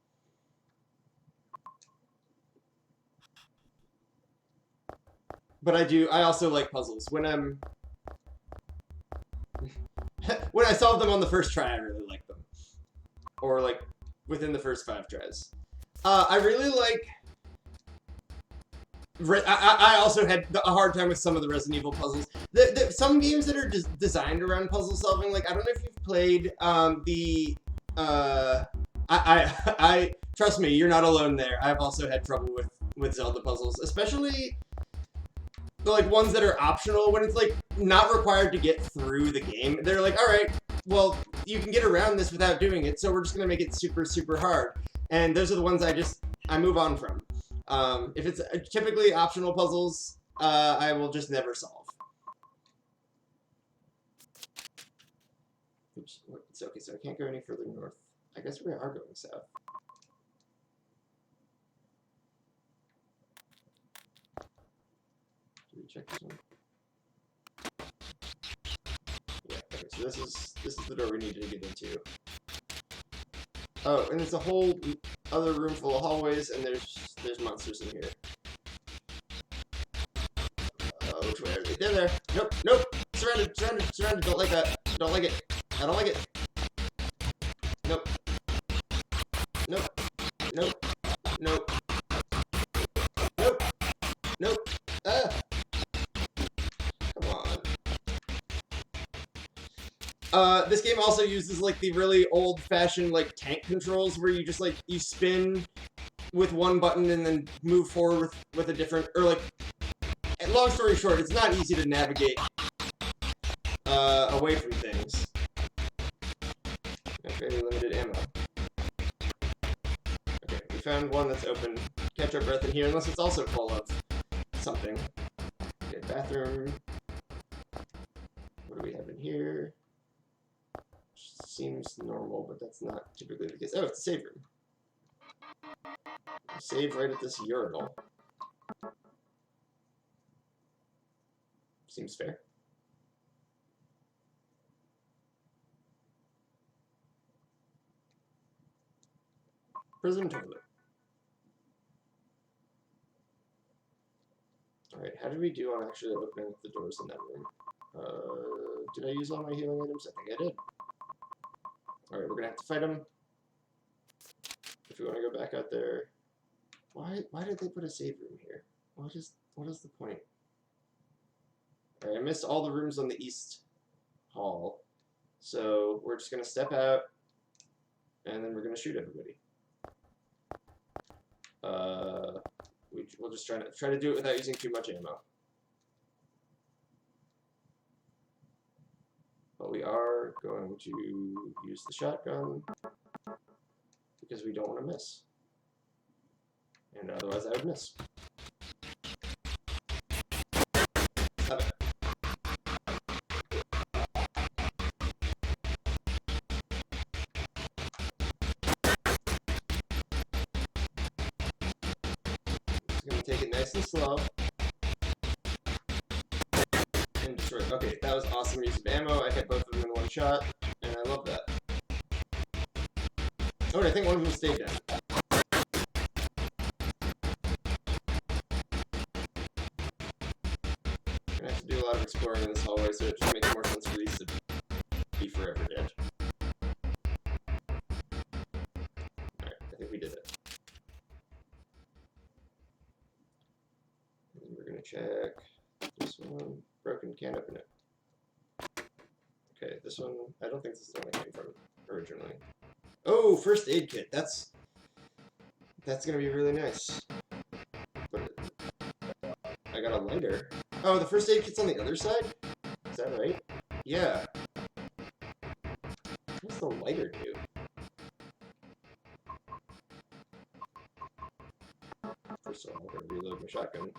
Speaker 1: But I also like puzzles. When I solve them on the first try, I really like them. Or like within the first 5 tries. I really like. I also had a hard time with some of the Resident Evil puzzles. Some games that are designed around puzzle solving, like I don't know if you've played I trust me, you're not alone there. I've also had trouble with Zelda puzzles, especially the like ones that are optional, when it's like not required to get through the game. They're like, all right, well, you can get around this without doing it, so we're just gonna make it super, super hard. And those are the ones I move on from. If it's typically optional puzzles, I will just never solve. Oops, it's okay, so I can't go any further north. I guess we are going south. Do we check this one? Yeah, okay, so this is the door we needed to get into. Oh, and it's a whole other room full of hallways, and there's monsters in here. Which way are they? They're there. Nope, nope. Surrounded, surrounded, surrounded. Don't like that. Don't like it. I don't like it. Nope. Nope. Nope. Nope. Nope. Nope. Ah! Come on. This game also uses like the really old-fashioned like tank controls where you just like you spin with one button and then move forward with a different, or like, long story short, it's not easy to navigate away from things. Okay, limited ammo. Okay, we found one that's open. Catch our breath in here, unless it's also full of something. Okay, bathroom. What do we have in here? Seems normal, but that's not typically the case. Oh, it's a save room. Save right at this urinal. Seems fair. Prison toilet. Alright, how did we do on actually opening up the doors in that room? Did I use all my healing items? I think I did. Alright, we're gonna have to fight him. If we want to go back out there. Why did they put a save room here? What is the point? Alright, I missed all the rooms on the east hall. So we're just gonna step out and then we're gonna shoot everybody. We'll just try to do it without using too much ammo. But we are going to use the shotgun because we don't want to miss. And otherwise I would miss. Stop it. Just gonna take it nice and slow. And destroy it. Okay, that was awesome use of ammo. I hit both of them in one shot, and I love that. Oh, and I think one of them stayed down. I'm gonna have to do a lot of exploring in this hallway, so it just makes more sense for these to be forever dead. Alright, I think we did it. And we're gonna check this one. Broken, can't open it. Okay, this one, I don't think this is the one I came from originally. Oh, first aid kit. That's gonna be really nice. But I got a lighter. Oh, the first aid kit's on the other side? Is that right? Yeah. What's the lighter do? First of all, I'm gonna reload my shotgun.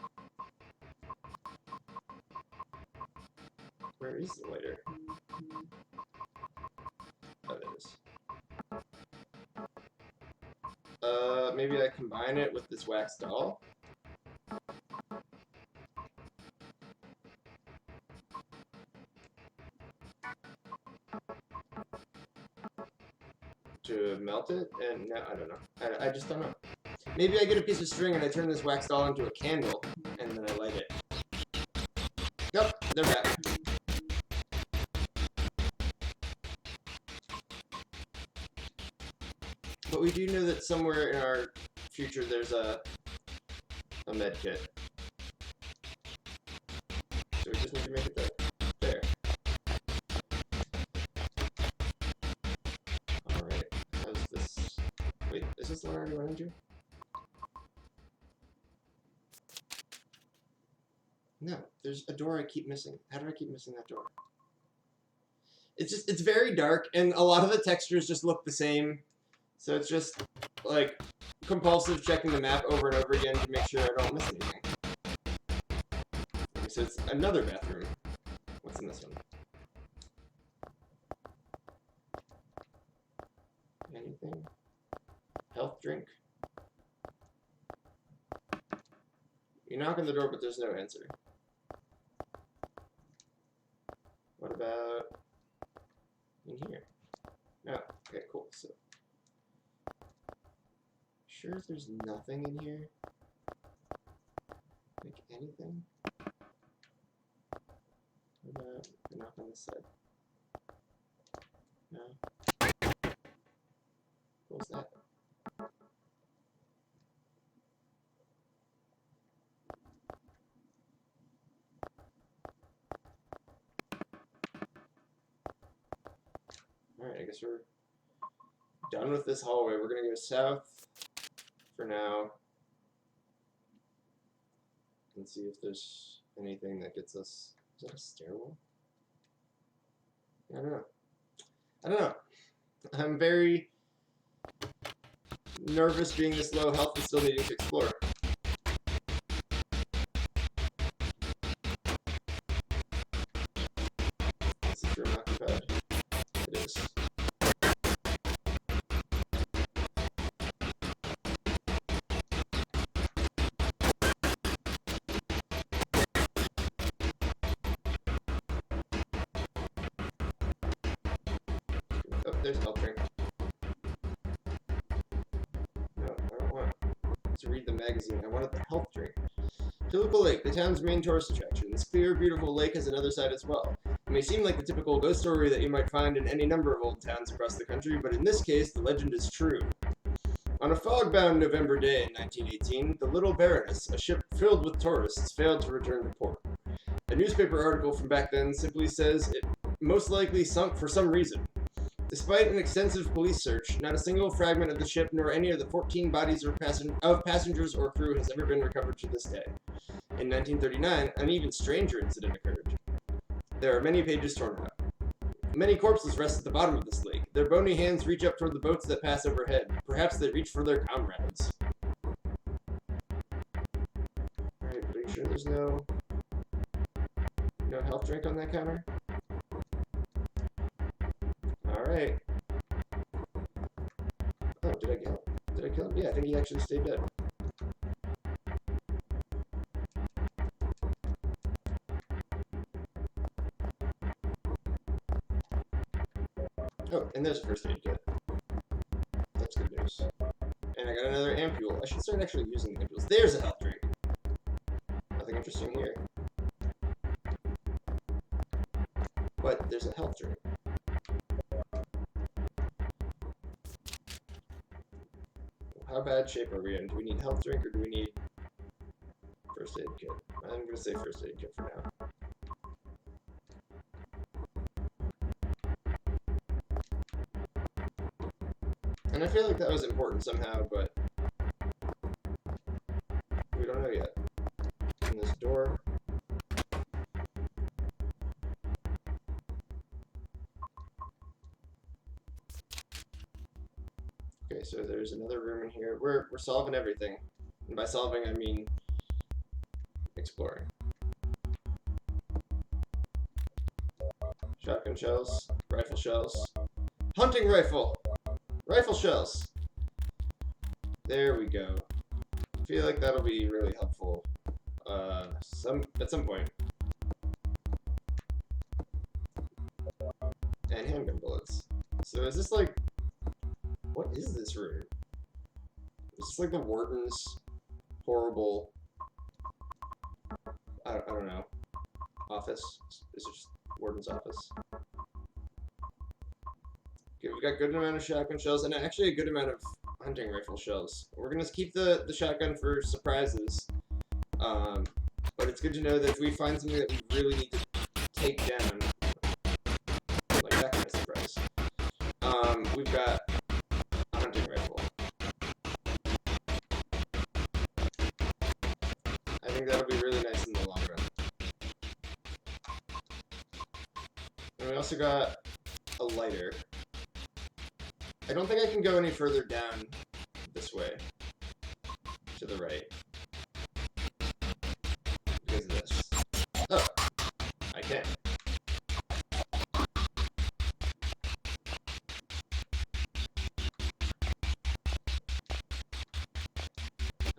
Speaker 1: Where is the lighter? Oh, there it is. Maybe I combine it with this wax doll? To melt it? And no, I don't know. I just don't know. Maybe I get a piece of string and I turn this wax doll into a candle, and then I light it. Nope, they're back. But we do know that somewhere in our future there's a med kit. So we just need to make it there. Alright, how's this? Wait, is this the one I already went into? No, there's a door I keep missing. How do I keep missing that door? It's very dark, and a lot of the textures just look the same. So it's just, like, compulsive checking the map over and over again to make sure I don't miss anything. Okay, so it's another bathroom. What's in this one? Anything? Health drink? You knock on the door, but there's no answer. What about in here? No. Okay, cool. So, sure there's nothing in here? Like anything? What about the knock on this side? No. What was that? Alright, I guess we're done with this hallway. We're gonna go south for now and see if there's anything that gets us. Is that a stairwell? I don't know. I'm very nervous being this low health and still needing to explore. Is this room occupied? It is. Oh, there's health drink. No, I don't want to read the magazine. I wanted the health drink. Typical Lake, the town's main tourist attraction. This clear, beautiful lake has another side as well. It may seem like the typical ghost story that you might find in any number of old towns across the country, but in this case, the legend is true. On a fog-bound November day in 1918, the Little Baroness, a ship filled with tourists, failed to return to port. A newspaper article from back then simply says it most likely sunk for some reason. Despite an extensive police search, not a single fragment of the ship nor any of the 14 bodies of passengers or crew has ever been recovered to this day. In 1939, an even stranger incident occurred. There are many pages torn out. Many corpses rest at the bottom of this lake. Their bony hands reach up toward the boats that pass overhead. Perhaps they reach for their comrades. Alright, are you sure there's no health drink on that counter? Alright. Oh, did I kill him? Did I kill him? Yeah, I think he actually stayed dead. Oh, and there's a first aid kit. That's good news. And I got another ampule. I should start actually using the ampules. There's a health drink. Nothing interesting here. But there's a health drink. How bad shape are we in? Do we need health drink or do we need first aid kit? I'm going to say first aid kit for now. And I feel like that was important somehow, but we don't know yet. And this door. Okay, so there's another room in here. We're solving everything. And by solving, I mean exploring. Shotgun shells, rifle shells, hunting rifle, rifle shells. There we go. I feel like that'll be really helpful at some point. And handgun bullets. So is this like, what is this room? Is this like the warden's horrible, I don't know, office? Is it just warden's office? Okay, we've got a good amount of shotgun shells and actually a good amount of hunting rifle shells. We're gonna keep the shotgun for surprises. But it's good to know that if we find something that we really need to take down, like that kind of surprise, we've got a hunting rifle. I think that'll be really nice in the long run. And we also got a lighter. I don't think I can go any further down this way, to the right, because of this. Oh, I can.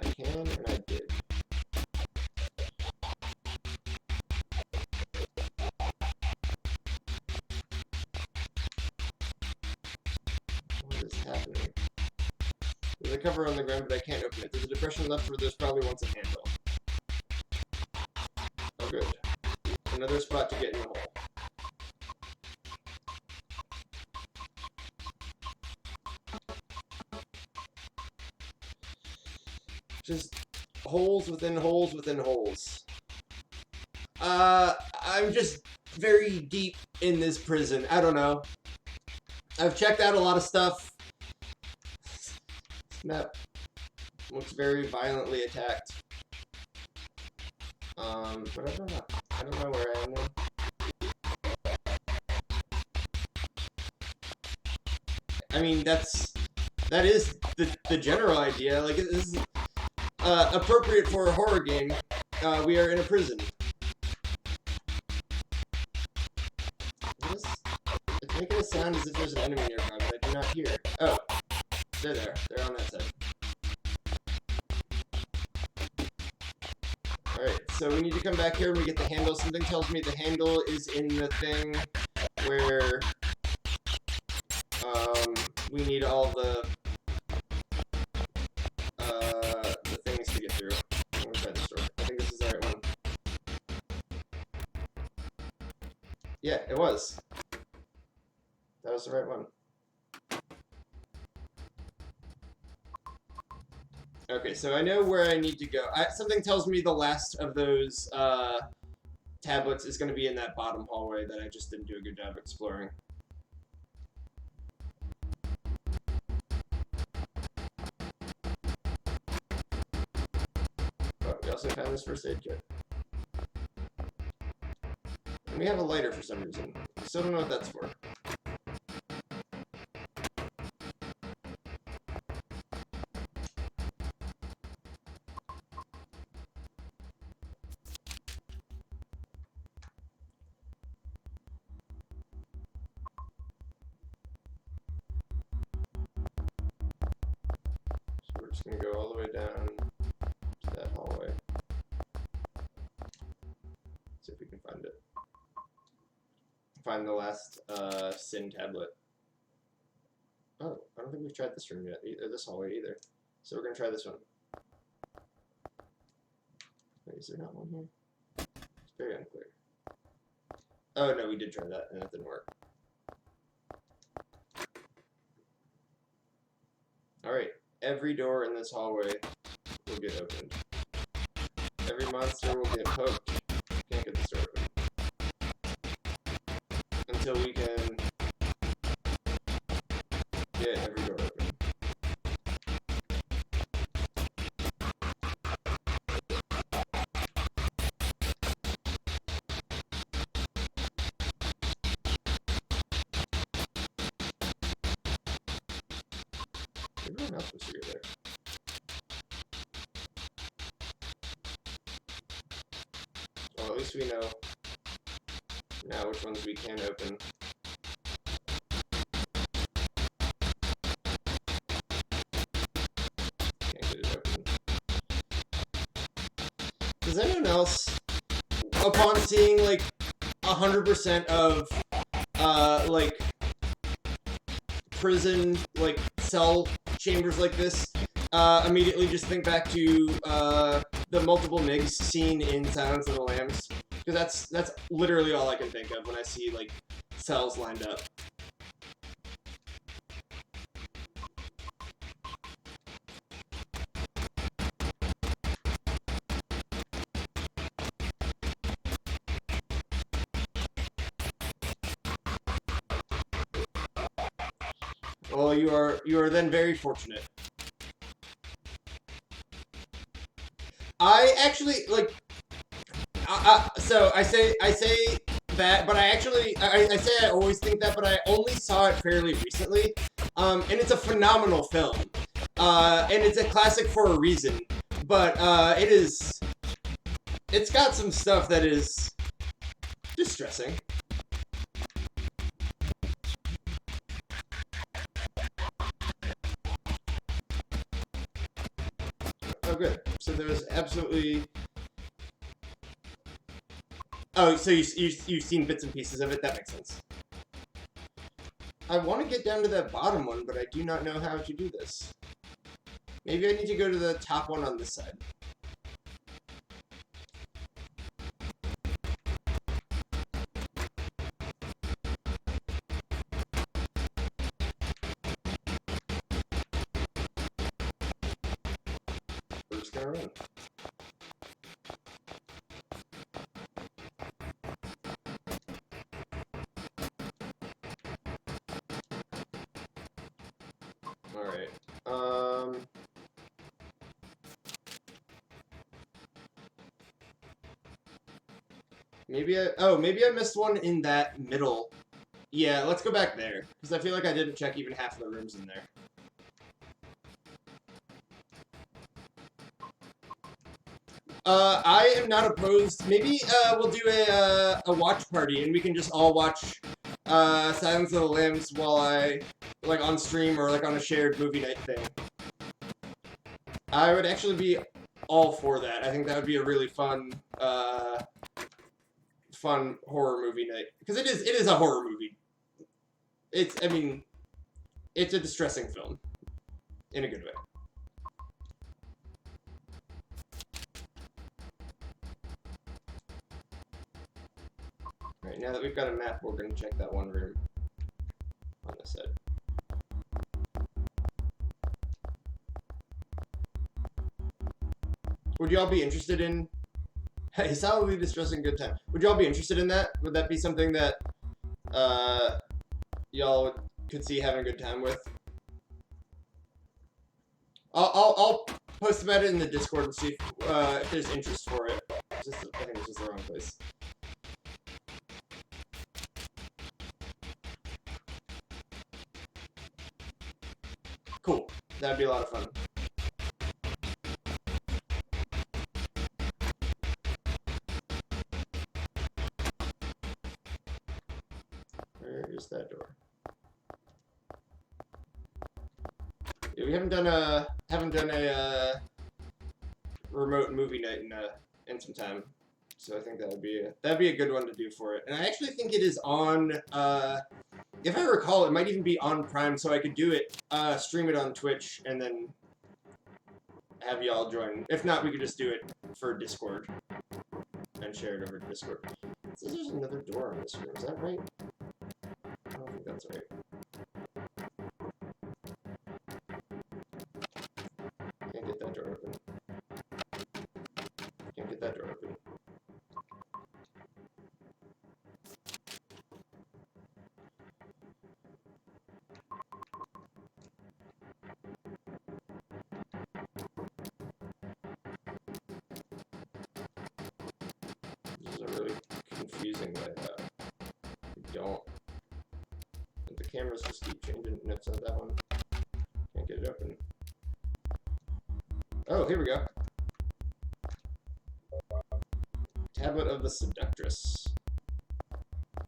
Speaker 1: I can, and I did. What is happening? There's a cover on the ground, but I can't open it. There's a depression left where there's probably once a handle. Oh, good. Another spot to get in the hole. Just holes within holes within holes. I'm just very deep in this prison. I don't know. I've checked out a lot of stuff. This map looks very violently attacked. But I don't know where I am now. I mean, that is the general idea. Like, this is appropriate for a horror game. We are in a prison. It's making a sound as if there's an enemy nearby, but I do not hear it. Oh, they're there. They're on that side. Alright, so we need to come back here when we get the handle. Something tells me the handle is in the thing where we need all the things to get through. I'm gonna try this door. I think this is the right one. Yeah, it was. That was the right one. Okay, so I know where I need to go. Something tells me the last of those tablets is going to be in that bottom hallway that I just didn't do a good job exploring. Oh, we also found this first aid kit. And we have a lighter for some reason. I still don't know what that's for. Just gonna go all the way down to that hallway. See if we can find it. Find the last sin tablet. Oh, I don't think we've tried this room yet, or this hallway either. So we're gonna try this one. Wait, is there not one here? It's very unclear. Oh no, we did try that and that didn't work. Alright. Every door in this hallway will get opened. Every monster will get poked. Can't get this door open. Until we can get every door open. Everyone else was here there. Well, at least we know now which ones we can open. Can't get it open. Does anyone else, upon seeing like 100% of like prison like cell chambers like this, immediately just think back to the multiple MIGs seen in Silence of the Lambs? Because that's literally all I can think of when I see like cells lined up. Well, you are then very fortunate. I actually like. So I say that, but I say I always think that, but I only saw it fairly recently. And it's a phenomenal film. And it's a classic for a reason. But it's got some stuff that is distressing. Oh, good. So there's absolutely. Oh, so you've seen bits and pieces of it. That makes sense. I want to get down to that bottom one, but I do not know how to do this. Maybe I need to go to the top one on this side. We're just gonna run. Alright. Maybe I missed one in that middle. Yeah, let's go back there, because I feel like I didn't check even half of the rooms in there. I am not opposed. Maybe we'll do a watch party, and we can just all watch Silence of the Lambs while I like on stream or like on a shared movie night thing. I would actually be all for that. I think that would be a really fun fun horror movie night, because it is a horror movie. It's a distressing film in a good way. Alright, now that we've got a map, we're going to check that one room on this side. Would y'all be interested in... Hey, solidly distressing good time. Would y'all be interested in that? Would that be something that y'all could see having a good time with? I'll post about it in the Discord and see if there's interest for it. I think it's just the wrong place. Cool. That'd be a lot of fun. Where is that door? Yeah, we haven't done a remote movie night in some time, so I think that'd be a good one to do for it. And I actually think it is on. If I recall, it might even be on Prime, so I could do it, stream it on Twitch, and then have y'all join. If not, we could just do it for Discord and share it over to Discord. It says there's another door on this room. Is that right? I don't think that's right. Can't get that door open. Can't get that door open. This is a really confusing layout. Don't. The cameras just keep changing. No, it's not that one. Can't get it open. Oh, here we go. Tablet of the Seductress.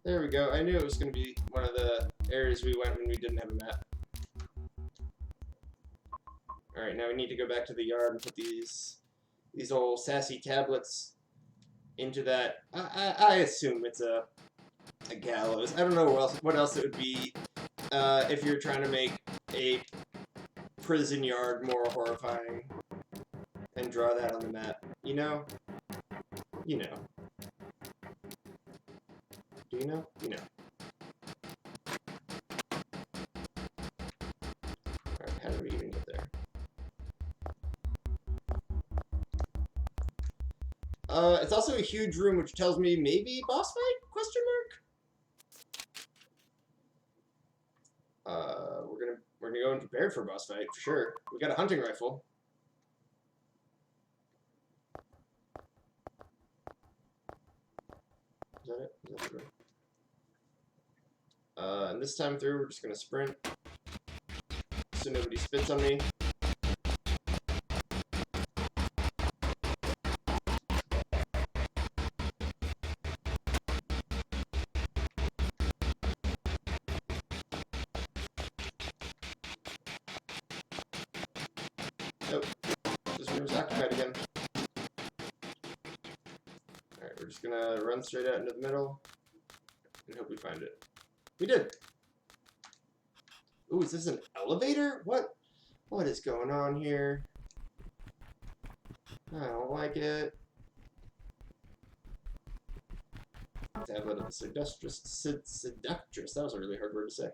Speaker 1: There we go. I knew it was going to be one of the areas we went when we didn't have a map. Alright, now we need to go back to the yard and put these old sassy tablets into that. I assume it's a gallows. I don't know what else it would be if you're trying to make a prison yard more horrifying and draw that on the map. You know? You know. Do you know? You know. Alright, how did we even get there? It's also a huge room, which tells me maybe boss fight? Question mark? We're gonna go in prepared for a boss fight for sure. We got a hunting rifle. Is that it? Is that the room? And this time through, we're just gonna sprint so nobody spits on me. Nope. This room's occupied again. Alright, we're just gonna run straight out into the middle and hope we find it. We did! Ooh, is this an elevator? What is going on here? I don't like it. Tablet of the Seductress. Seductress. That was a really hard word to say.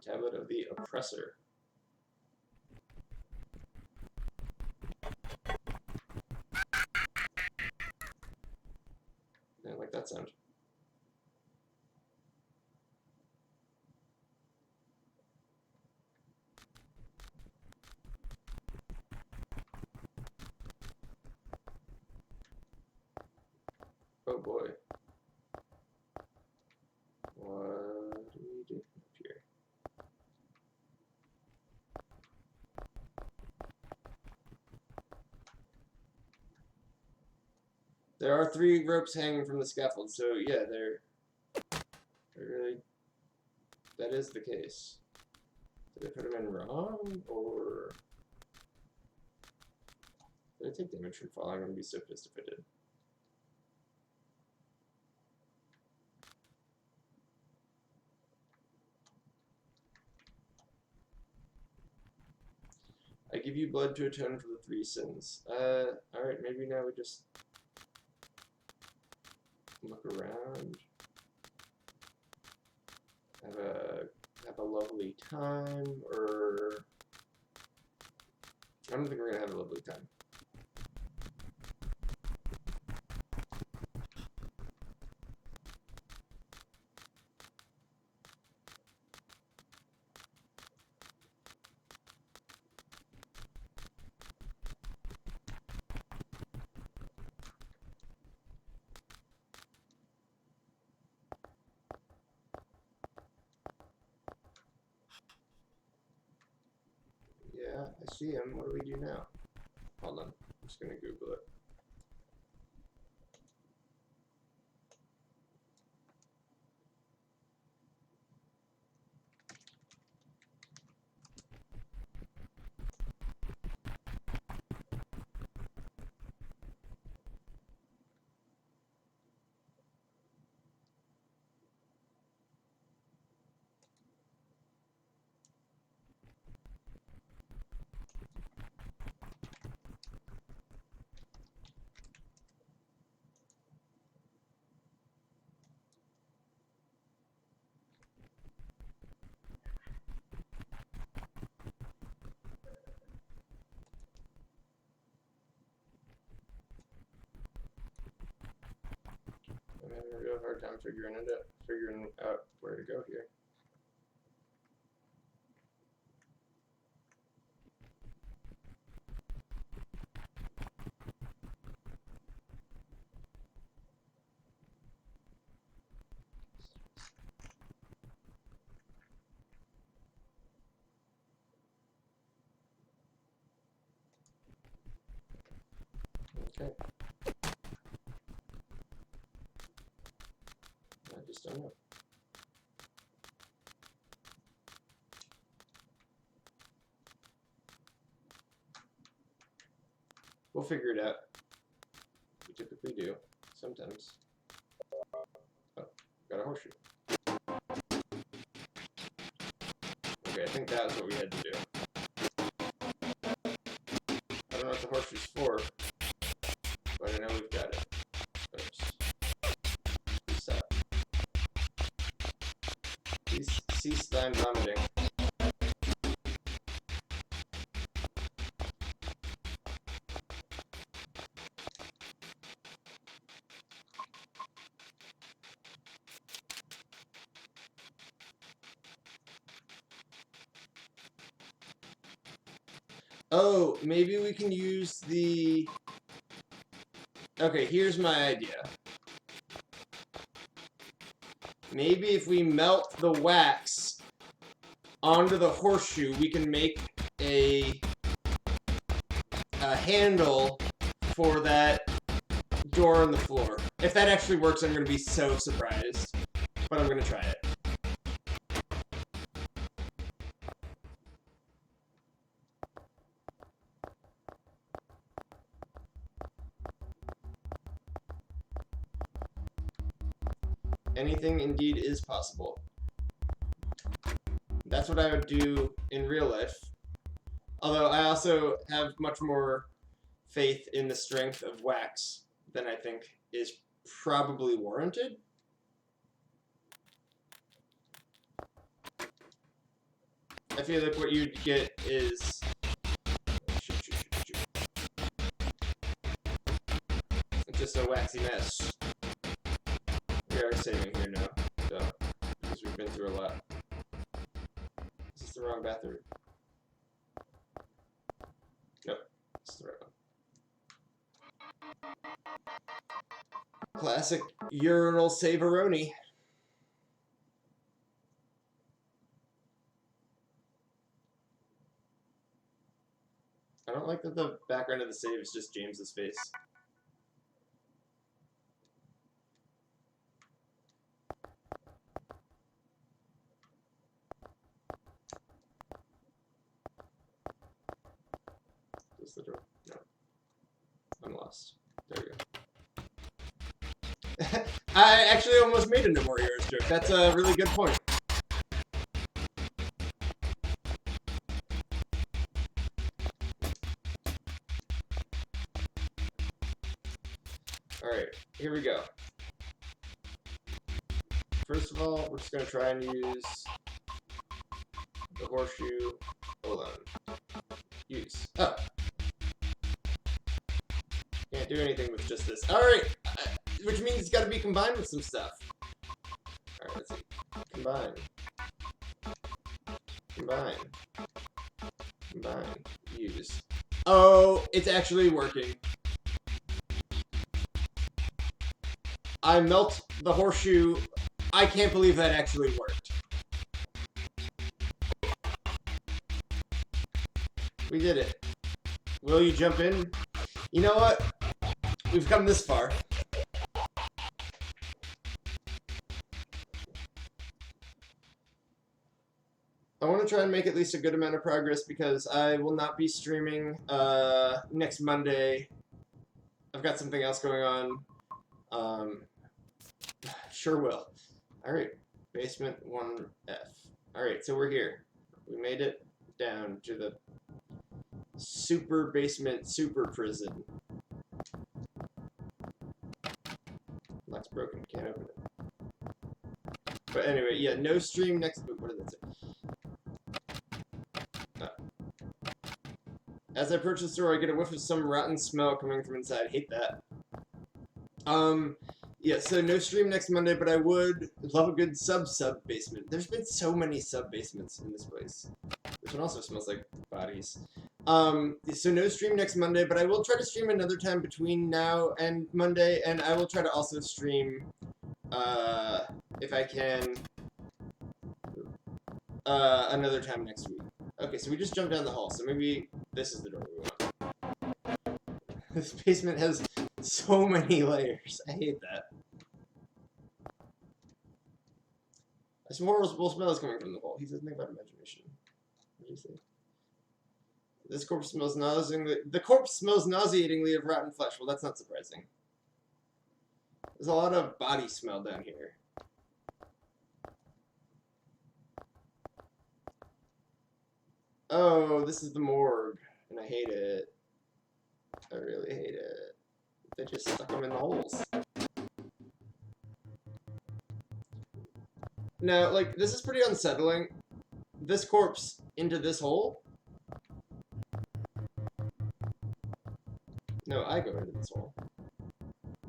Speaker 1: Tablet of the Oppressor. I like that sound. Oh boy. What do we do up here? There are 3 ropes hanging from the scaffold, so yeah, they're really, that is the case. Did I put them in wrong, or did I take damage from falling? I'm gonna be so pissed if I did. I give you blood to atone for the 3 sins. Alright, maybe now we just look around. Have a lovely time, or I don't think we're gonna have a lovely time. Yeah, I see him. What do we do now? Hold on. I'm just gonna Google it. I'm having a real hard time figuring out where to go here. Okay. I just don't know. We'll figure it out. We typically do. Sometimes. Oh, got a horseshoe. Okay, I think that was what we had to do. I don't know what the horseshoe's for, but I know we've got it. Oops. Stop. Please cease thine vomiting. Oh, maybe we can use the... Okay, here's my idea. Maybe if we melt the wax onto the horseshoe, we can make a handle for that door on the floor. If that actually works, I'm going to be so surprised. But I'm going to try it. Anything indeed is possible. That's what I would do in real life. Although I also have much more faith in the strength of wax than I think is probably warranted. I feel like what you'd get is... It's just a waxy mess. We are saving here now, so, because we've been through a lot. Is this the wrong bathroom? Nope, it's the right one. Classic urinal savaroni. I don't like that the background of the save is just James's face. Close the door. No. I'm lost. There we go. I actually almost made a No More Heroes joke. That's a really good point. Alright, here we go. First of all, we're just going to try and use the horseshoe. Hold on. Use. Oh. Can't do anything with just this. Alright! Which means it's got to be combined with some stuff. Alright, let's see. Combine. Combine. Combine. Use. Oh, it's actually working. I melt the horseshoe. I can't believe that actually worked. We did it. Will you jump in? You know what? We've come this far. I want to try and make at least a good amount of progress because I will not be streaming next Monday. I've got something else going on. Sure will. Alright, basement 1F. Alright, so we're here. We made it down to the super basement super prison. Lock's broken, can't open it. But anyway, yeah, no stream next... What did that say? As I approach the store, I get a whiff of some rotten smell coming from inside. Hate that. Yeah, so no stream next Monday, but I would love a good sub-basement. There's been so many sub-basements in this place. This one also smells like bodies. So no stream next Monday, but I will try to stream another time between now and Monday, and I will try to also stream, if I can, another time next week. Okay, so we just jumped down the hall, so maybe this is the door we want. This basement has So many layers. I hate that. Some horrible smell is coming from the hole. He says nothing about imagination. What did he say? This corpse smells nauseatingly. The corpse smells nauseatingly of rotten flesh. Well, that's not surprising. There's a lot of body smell down here. Oh, this is the morgue, and I hate it. I really hate it. They just stuck them in the holes. Now, like, this is pretty unsettling. This corpse into this hole? No, I go into this hole.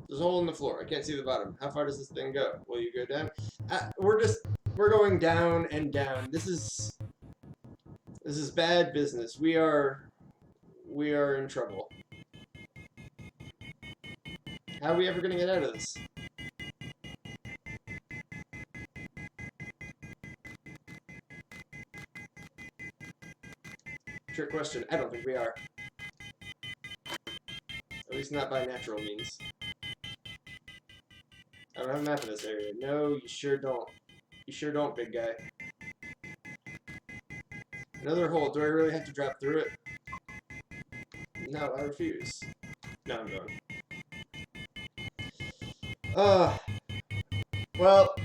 Speaker 1: There's a hole in the floor. I can't see the bottom. How far does this thing go? Will you go down? We're going down and down. This is bad business. We are in trouble. How are we ever gonna get out of this? Trick question. I don't think we are. At least not by natural means. I don't have a map of this area. No, you sure don't. You sure don't, big guy. Another hole. Do I really have to drop through it? No, I refuse. No, I'm going. Well,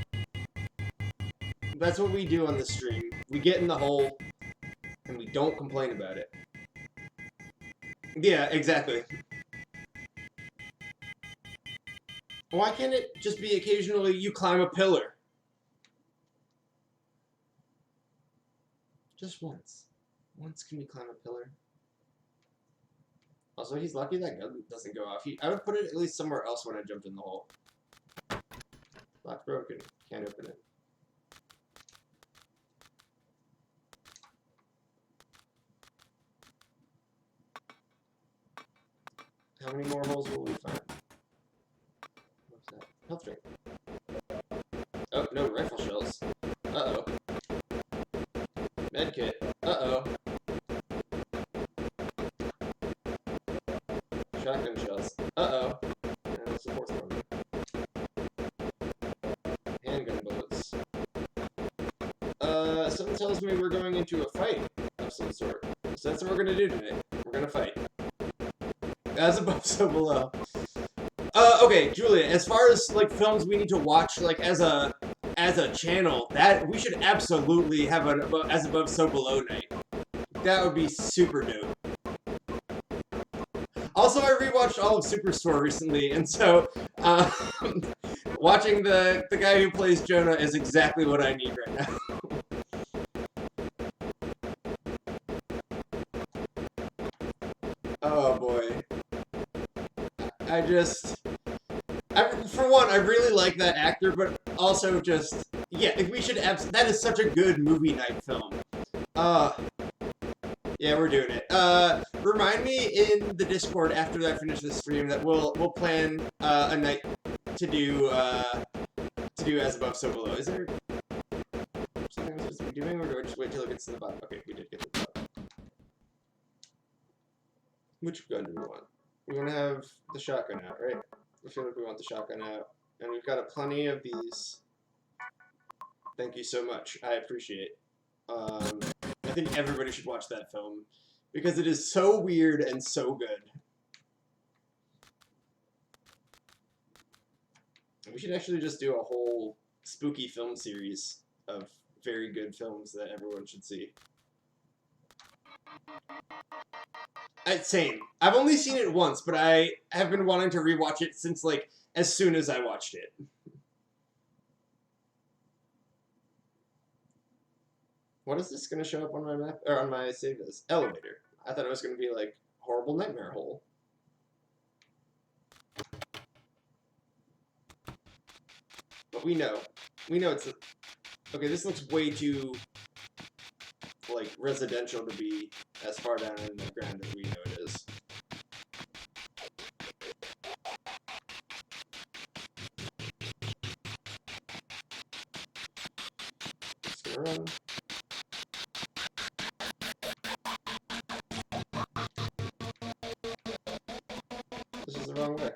Speaker 1: that's what we do on the stream. We get in the hole, and we don't complain about it. Yeah, exactly. Why can't it just be occasionally you climb a pillar? Just once. Once can we climb a pillar? Also, he's lucky that gun doesn't go off. I would put it at least somewhere else when I jumped in the hole. Lock broken. Can't open it. How many more holes will we find? What's that? Health drink. Oh, no, rifle shells. Uh-oh. Medkit. Uh-oh. Shotgun shells. Uh-oh. And what's the fourth one? Handgun bullets. Something tells me we're going into a fight of some sort. So that's what we're gonna do today. We're gonna fight. As above, so below. Okay, Julia, as far as, like, films we need to watch, like, as a channel, that, we should absolutely have an as above, so below night. That would be super dope. Also, I rewatched all of Superstore recently, and so, watching the guy who plays Jonah is exactly what I need right now. Oh boy. For one, I really like that actor, but also just, yeah, we should, that is such a good movie night film. Yeah, we're doing it. Remind me in the Discord after I finish this stream that we'll plan, a night to do As Above, So Below. Is there something we're supposed to be doing, or do I just wait till it gets to the bottom? Okay, we did get to the bottom. Which gun do we want? We want to have the shotgun out, right? I feel like we want the shotgun out. And we've got plenty of these. Thank you so much. I appreciate it. I think everybody should watch that film. Because it is so weird and so good. We should actually just do a whole spooky film series of very good films that everyone should see. Same. I've only seen it once, but I have been wanting to rewatch it since, like, as soon as I watched it. What is this going to show up on my map, or on my save as? Elevator. I thought it was going to be, like, horrible nightmare hole. But we know. We know it's okay, this looks way too, like, residential to be as far down in the ground as we know it is. Just gonna run. This is the wrong way.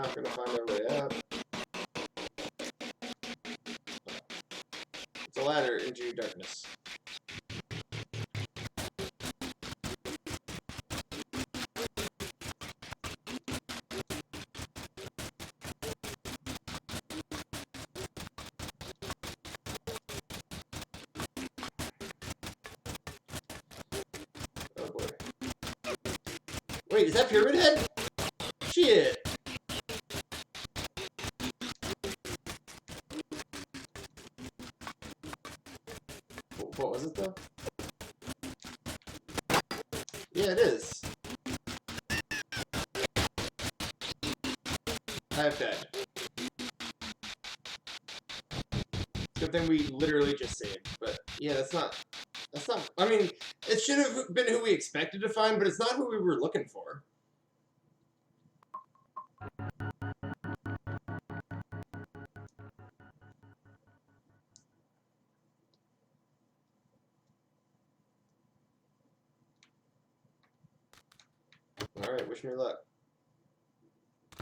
Speaker 1: not gonna find our way up. It's a ladder into darkness. Oh boy. Wait, is that Pyramid Head? Shit! What was it though? Yeah, it is. I have died. Good thing we literally just saved, but yeah, that's not, I mean, it should have been who we expected to find, but it's not who we were looking for. Alright, wish me luck.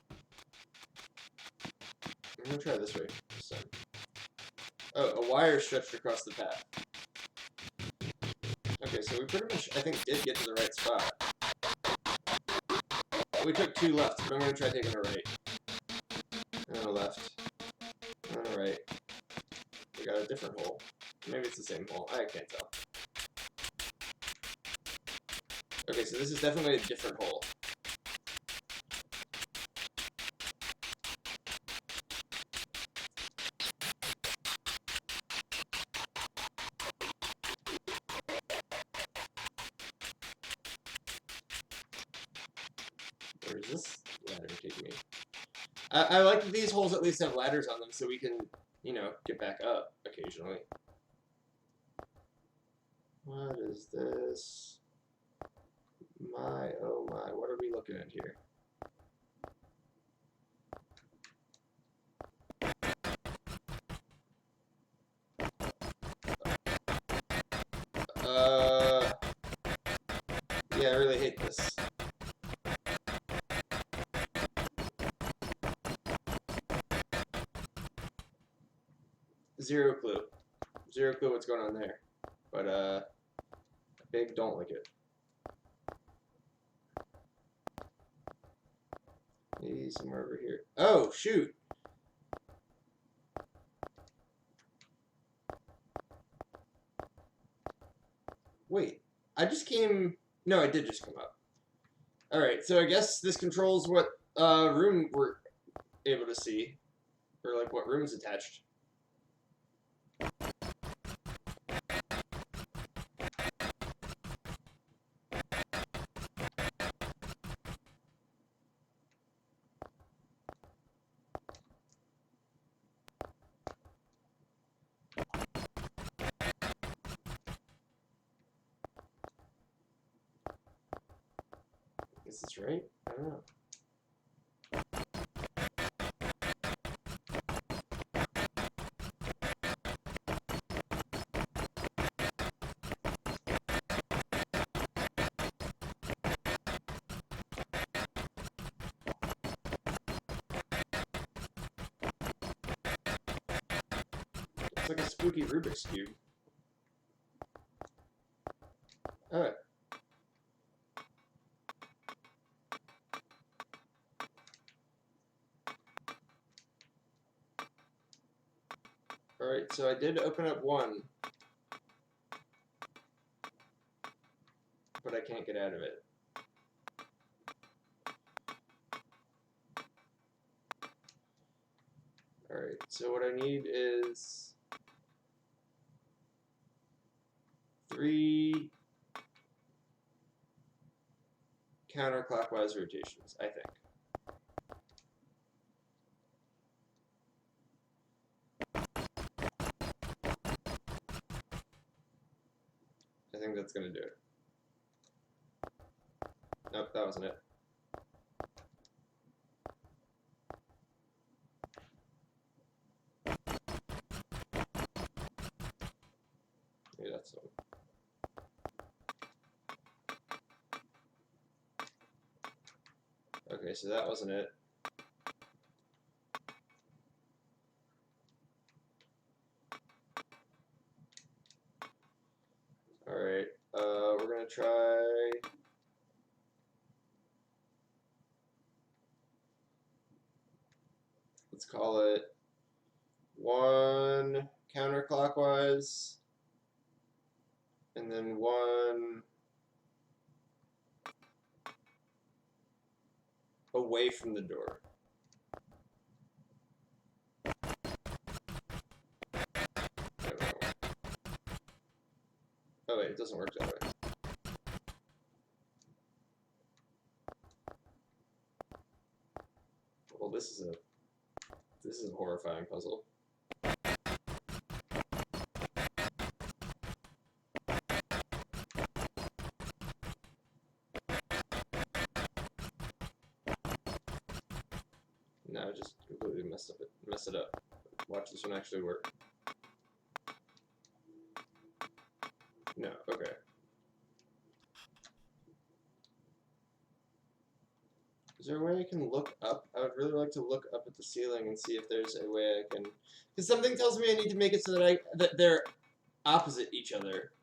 Speaker 1: I'm gonna try this way this time. Oh, a wire stretched across the path. Okay, so we pretty much, I think, did get to the right spot. We took 2 left, but I'm gonna try taking a right. And a left. And a right. We got a different hole. Maybe it's the same hole. I can't tell. Okay, so this is definitely a different hole. Where does this ladder take me? I like that these holes at least have ladders on them so we can, you know, get back up occasionally. What is this? My, oh my, what are we looking at here? Yeah, I really hate this. Zero clue. Zero clue what's going on there. But, big don't like it. Maybe somewhere over here. Oh, shoot! Wait, I just came... No, I did just come up. Alright, so I guess this controls what room we're able to see. Or, like, what room's attached. Is this right? I don't know. It's like a spooky Rubik's Cube. Alright. Alright, so I did open up one. But I can't get out of it. Alright, so what I need is 3 counterclockwise rotations, I think. I think that's gonna do it. Nope, that wasn't it. Maybe that's the one. Okay, so that wasn't it. let's call it 1 counterclockwise, and then 1 away from the door. Oh wait, it doesn't work that way. Well, this is a horrifying puzzle. Now I just completely messed it up. Watch this one actually work. No, okay. Is there a way I can look up? I would really like to look up at the ceiling and see if there's a way I can... Because something tells me I need to make it so that they're opposite each other.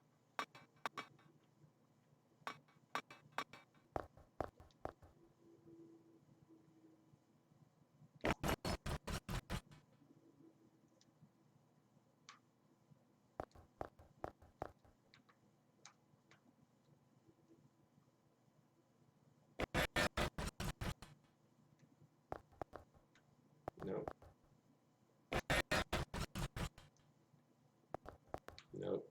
Speaker 1: Nope. Nope.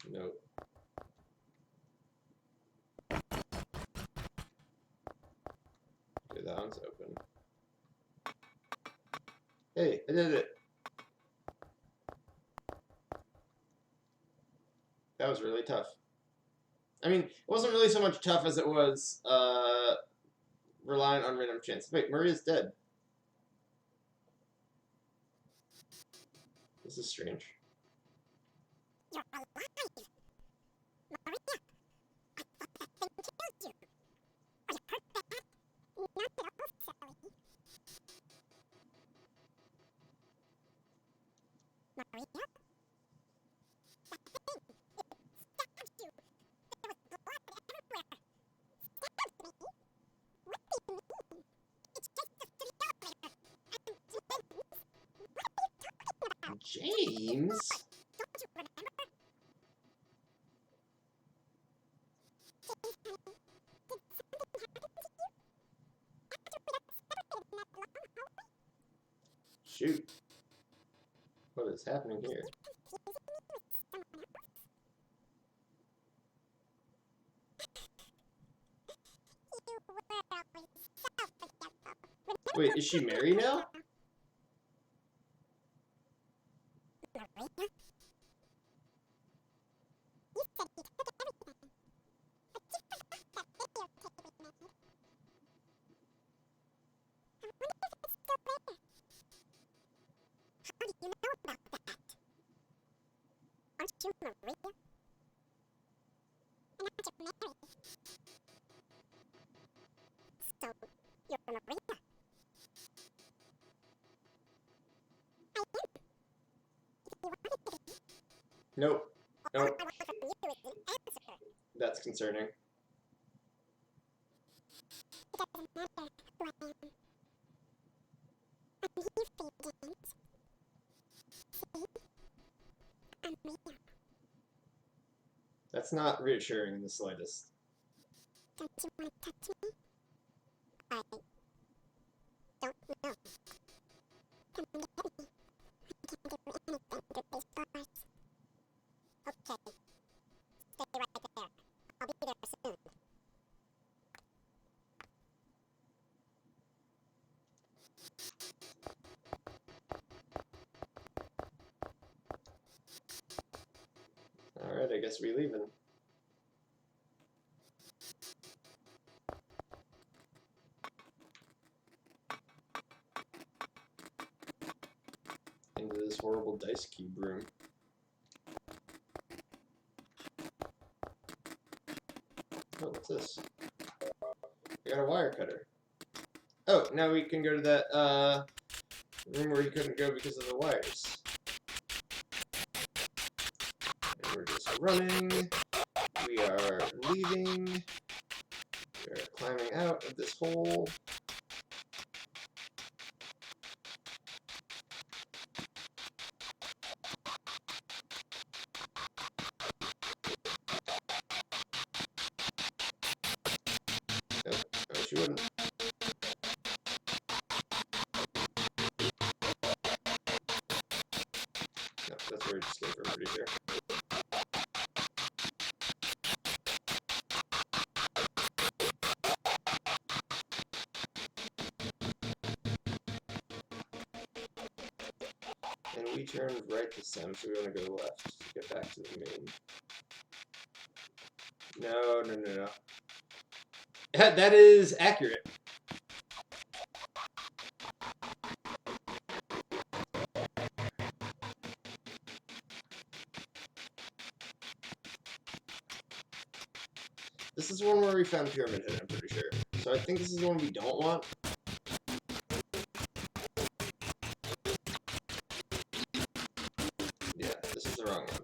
Speaker 1: Nope. Okay, that one's open. Hey, I did it! That was really tough. I mean, it wasn't really so much tough as it was, reliant on random chance. Wait, Maria's dead. This is strange.
Speaker 2: You're alive! Maria! I thought that thing killed you! Are you hurt bad? Not at all, Sally. Maria? That thing! It stabbed you! There was blood everywhere! Stabbed me? What do you mean? It chased us to the elevator! And James? What are you talking about?
Speaker 1: James?
Speaker 2: Don't you remember? James, honey, did something happen to you? After we got separated in that long hallway?
Speaker 1: Shoot. What is happening here?
Speaker 2: You confusing me with someone else? You were always so forgetful. Remember
Speaker 1: Wait, is she married now?
Speaker 2: Maria? You said he took everything. But you forgot that videotape we made. I wonder if it's still there. How do you know about that? Aren't you Maria? And aren't you married? So, you're Maria? I am. If you wanted to be.
Speaker 1: Nope.
Speaker 2: All
Speaker 1: Nope.
Speaker 2: I want from you is the answer.
Speaker 1: That's concerning.
Speaker 2: It doesn't matter who I am. I'm you for you, James. See? I'm Mia.
Speaker 1: That's not reassuring in the slightest.
Speaker 2: Don't you want to touch me? I don't know. Come and get me. I can't do anything with these bars. Okay. Stay right there. I'll be there soon.
Speaker 1: Alright, I guess we're leaving. Into this horrible dice cube room. Oh, what's this? I got a wire cutter. Oh, now we can go to that, room where you couldn't go because of the wires. And we're just running. We are leaving. We are start climbing out of this hole. Oh, she wouldn't. No, that's where we just came from, pretty sure. And we turned right this time, so we want to go left to get back to the main. No. That is accurate. This is one where we found Pyramid Head, I'm pretty sure. So I think this is the one we don't want. Yeah, this is the wrong one.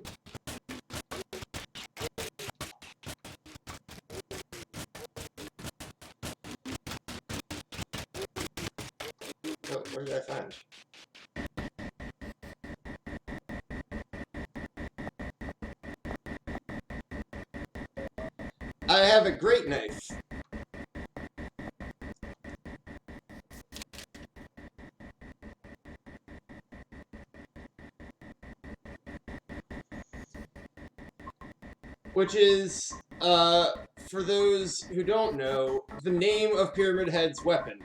Speaker 1: Oh, what did I find? I have a great knife. Which is, for those who don't know, the name of Pyramid Head's weapon.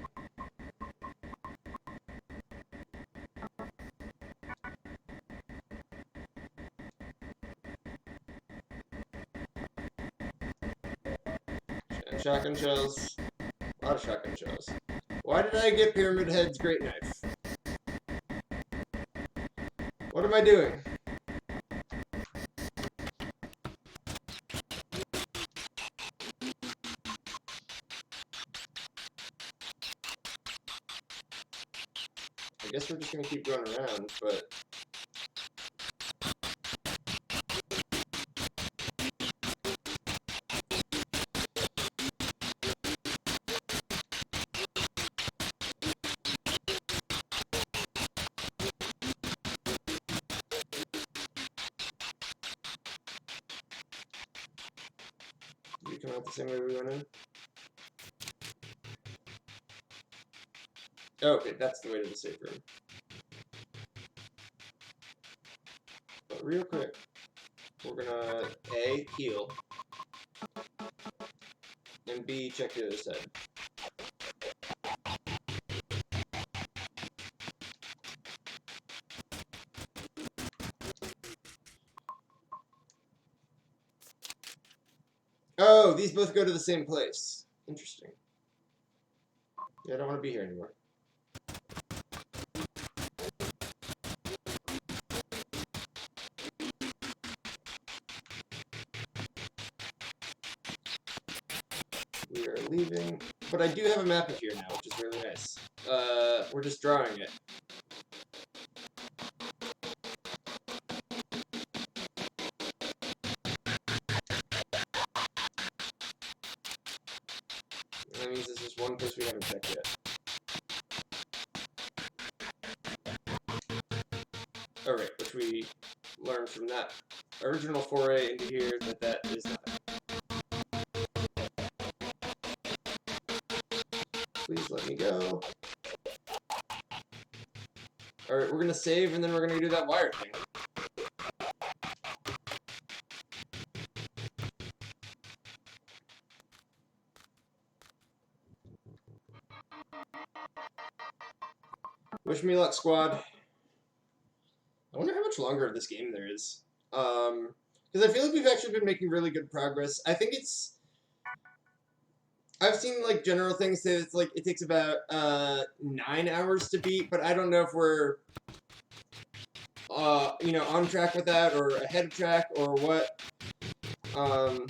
Speaker 1: And shotgun shells. A lot of shotgun shells. Why did I get Pyramid Head's great knife? What am I doing? I guess we're just gonna keep going around, but... Did we come out the same way we went in? Oh, okay, that's the way to the safe room. But real quick, we're gonna A, heal, and B, check the other side. Oh, these both go to the same place. Interesting. Yeah, I don't want to be here anymore. We are leaving, but I do have a map of here now, which is really nice. We're just drawing it. That means this is one place we haven't checked yet. Alright, which we learned from that original foray into here that is nothing. Please let me go. Alright, we're gonna save and then we're gonna do that wire thing. Wish me luck, squad. I wonder how much longer of this game there is. Because I feel like we've actually been making really good progress. I think it's... I've seen, like, general things say it's, like, it takes about, 9 hours to beat, but I don't know if we're, you know, on track with that, or ahead of track, or what. But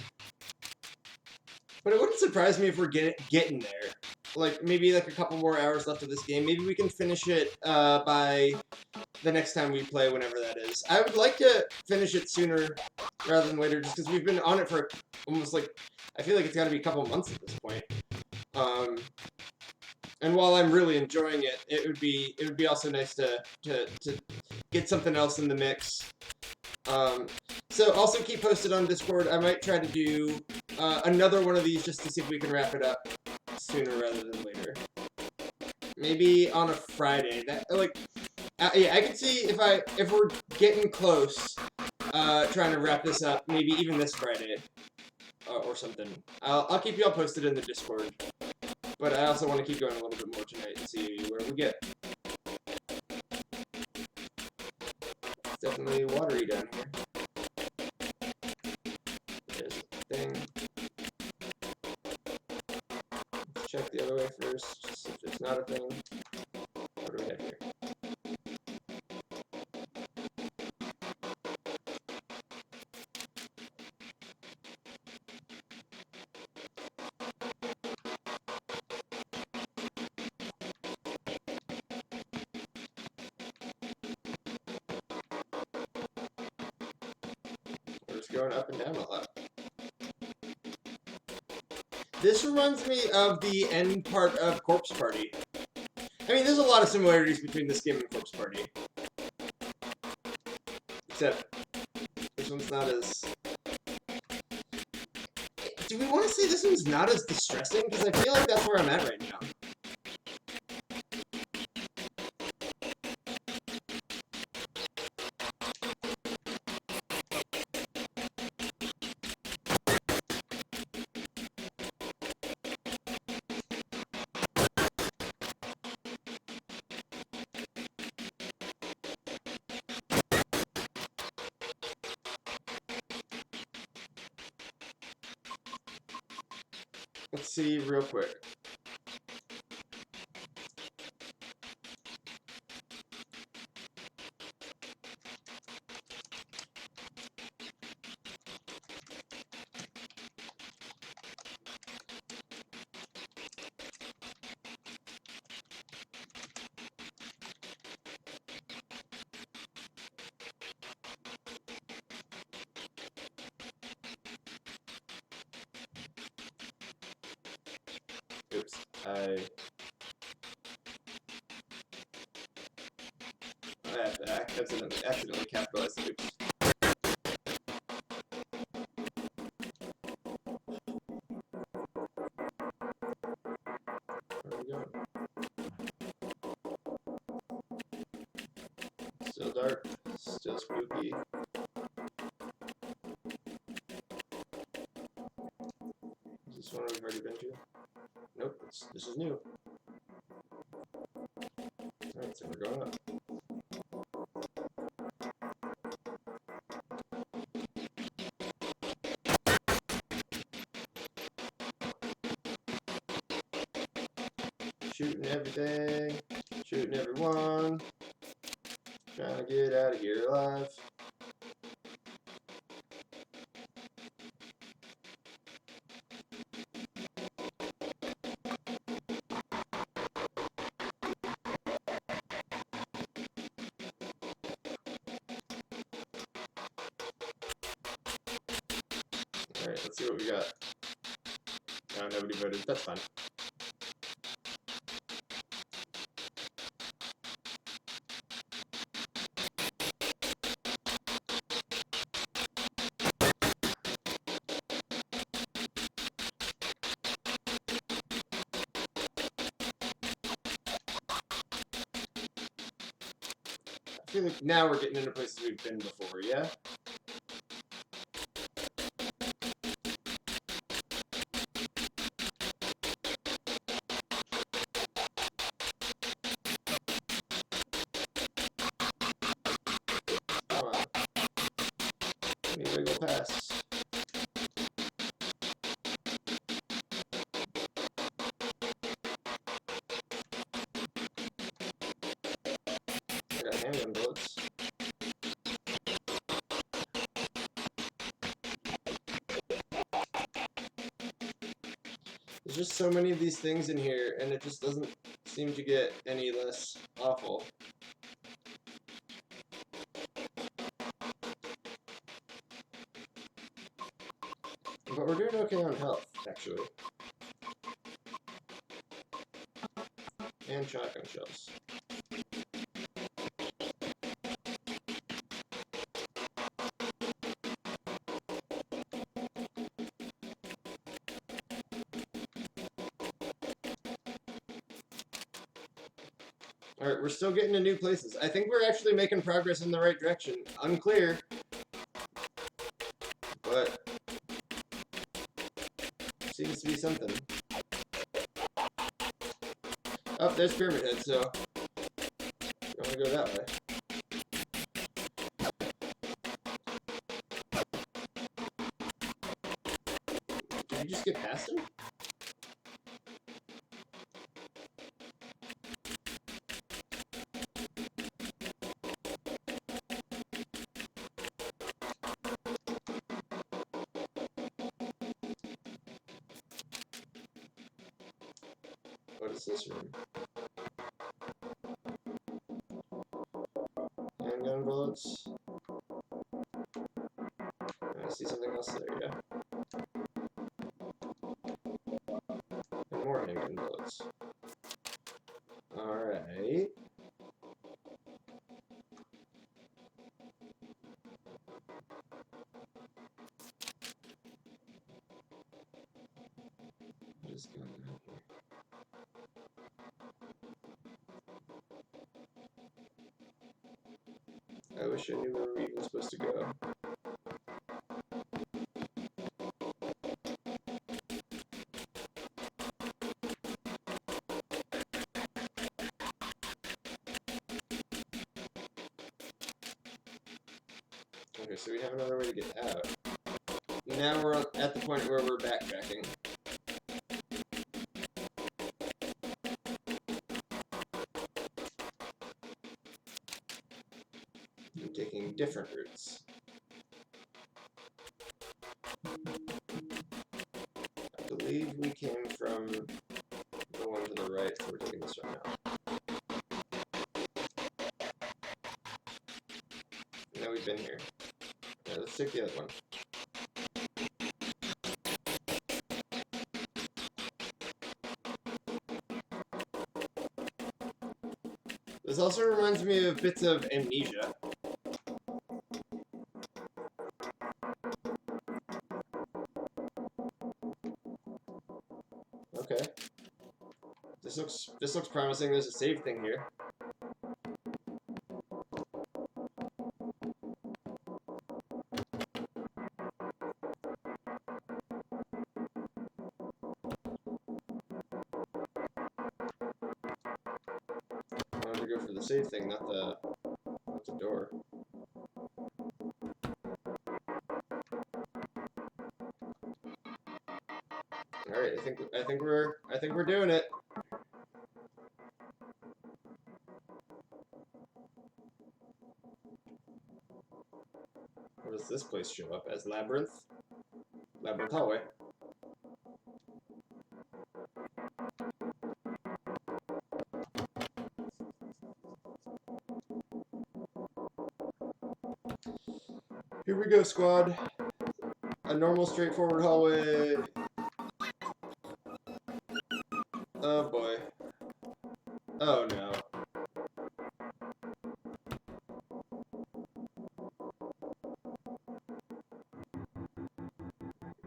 Speaker 1: it wouldn't surprise me if we're getting there. Like, maybe, like, a couple more hours left of this game. Maybe we can finish it, by the next time we play, whenever that is. I would like to finish it sooner rather than later, just because we've been on it for almost, like, I feel like it's got to be a couple months at this point. And while I'm really enjoying it, it would be also nice to get something else in the mix. So also keep posted on Discord. I might try to do another one of these just to see if we can wrap it up sooner rather than later. Maybe on a Friday. That yeah, I can see if we're getting close, trying to wrap this up. Maybe even this Friday, or something. I'll keep y'all posted in the Discord. But I also want to keep going a little bit more tonight and see where we get. It's definitely watery down here. There's a thing. Let's check the other way first, just if it's not a thing. What do we have here? We're just going up and down a lot. This reminds me of the end part of Corpse Party. I mean, there's a lot of similarities between this game and Corpse Party. Except, this one's not as... Do we want to say this one's not as distressing? Because I feel like that's where I'm at right now. Let's see real quick. Oops, I have to accidentally capitalized it. Oops. Where are we going? Still dark, still spooky. Is this one we've already been to? Nope, this is new. Alright, so we're going up. Shooting everything, shooting everyone. Trying to get out of here alive. Alright, let's see what we got. Oh, nobody voted. That's fine. I feel like now we're getting into places we've been before, yeah? Come on. Let me wiggle past. I got handgun bullets. There's just so many of these things in here, and it just doesn't seem to get any less awful. But we're doing okay on health, actually. And shotgun shells. Alright, we're still getting to new places. I think we're actually making progress in the right direction. Unclear. But seems to be something. Oh, there's Pyramid Head, so you want to go that way. Did you just get past him? What is this room? Handgun bullets. I see something else there, yeah. And more handgun bullets. Alright. Just going down here. I wish I knew where we were even supposed to go. Okay, so we have another way to get out. Now we're at the point where we're backtracking. And taking different routes. I believe we came from the one to the right, so we're taking this right now. Now we've been here. Yeah, let's take the other one. This also reminds me of bits of Amnesia. Okay. This looks promising. There's a save thing here. I wanted to go for the save thing, not the door. All right, I think we're doing it. What does this place show up as? Labyrinth? Labyrinth hallway. Here we go, squad. A normal, straightforward hallway. Oh boy. Oh no.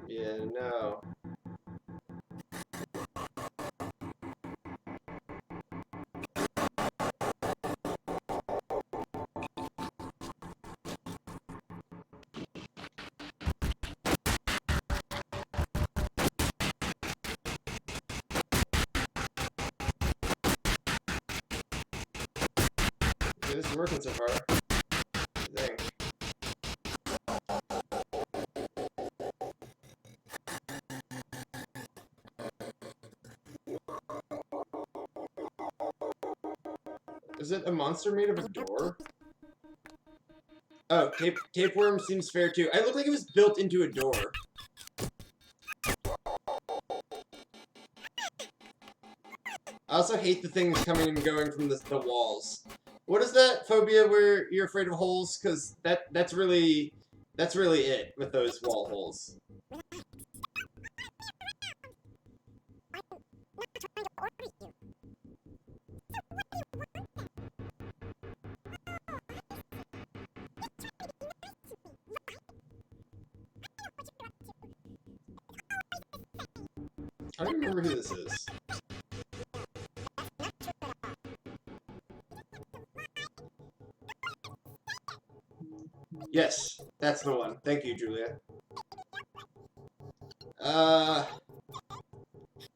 Speaker 1: Yeah, no. Okay, this is working so far. I think. Is it a monster made of a door? Oh, tapeworm seems fair too. I look like it was built into a door. I also hate the things coming and going from the walls. What is that phobia where you're afraid of holes? Because that's really it with those wall holes. I don't remember who this is. Yes, that's the one. Thank you, Julia.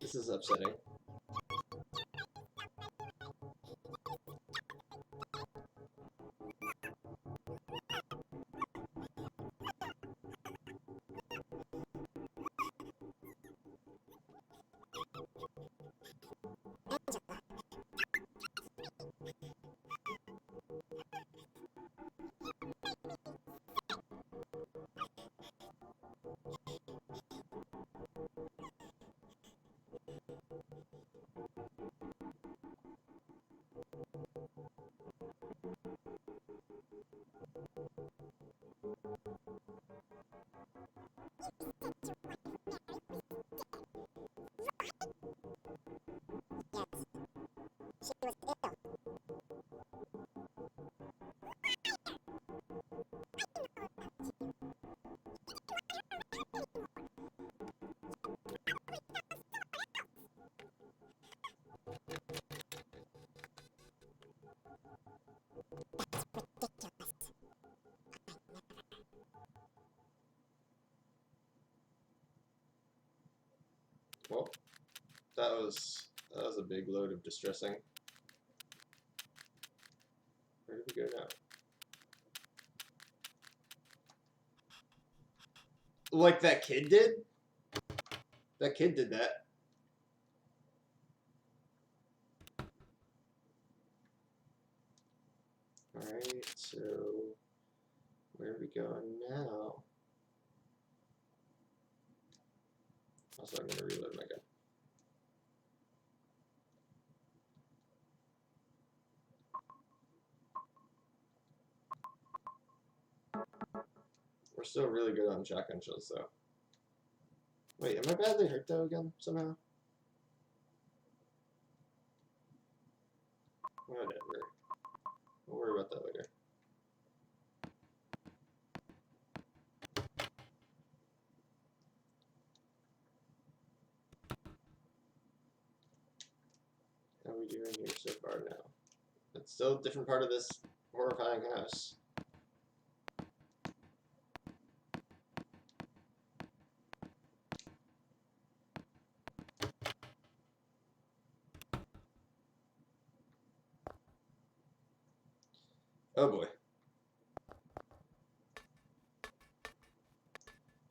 Speaker 1: This is upsetting.
Speaker 2: She was ill.
Speaker 1: Well, that was a big load of distressing. Where did we go now? Like that kid did? That kid did that. Alright, so where are we going now? Also, I'm gonna reload my gun. We're still really good on shotgun shells, though. Wait, am I badly hurt, though, again, somehow? Whatever. We'll worry about that later. How are we doing here so far now? It's still a different part of this horrifying house. Oh boy.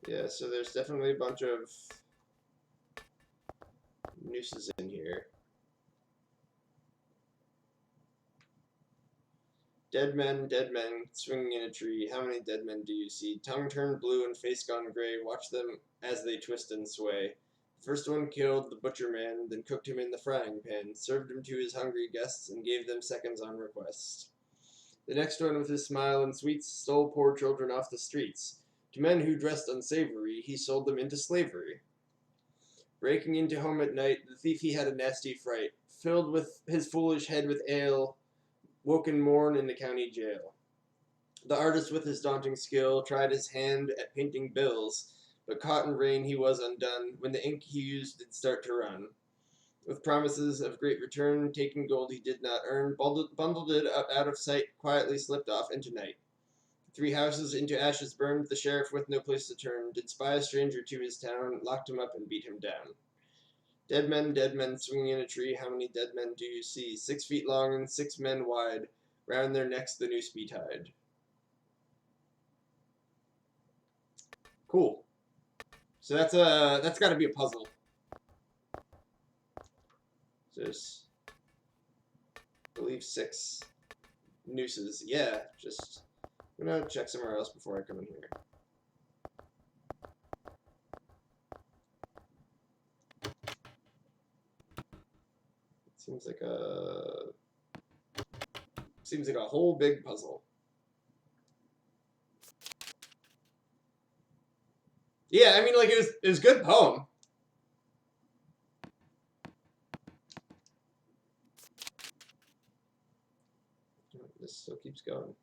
Speaker 1: Yeah, so there's definitely a bunch of nooses in here. Dead men, swinging in a tree. How many dead men do you see? Tongue turned blue and face gone gray. Watch them as they twist and sway. First one killed the butcher man, then cooked him in the frying pan, served him to his hungry guests, and gave them seconds on request. The next one, with his smile and sweets, stole poor children off the streets. To men who dressed unsavory, he sold them into slavery. Breaking into home at night, the thief he had a nasty fright, filled with his foolish head with ale, woken morn in the county jail. The artist with his daunting skill tried his hand at painting bills, but caught in rain he was undone, when the ink he used did start to run. With promises of great return, taking gold he did not earn, bundled it up out of sight, quietly slipped off into night. 3 houses into ashes burned, the sheriff with no place to turn, did spy a stranger to his town, locked him up and beat him down. Dead men, swinging in a tree, how many dead men do you see? 6 feet long and 6 men wide, round their necks the noose be tied. Cool. So that's got to be a puzzle. So there's, I believe, 6 nooses. Yeah, just I'm gonna check somewhere else before I come in here. Seems like a whole big puzzle. Yeah, I mean, like, it was a good poem. This still keeps going.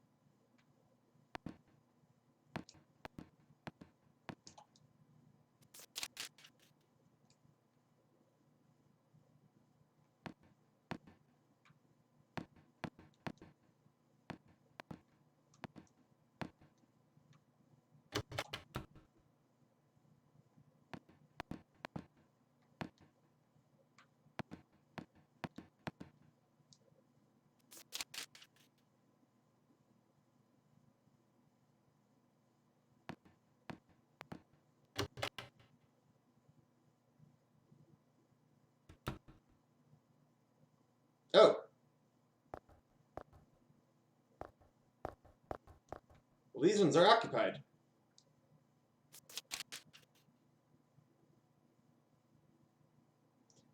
Speaker 1: Well, these ones are occupied.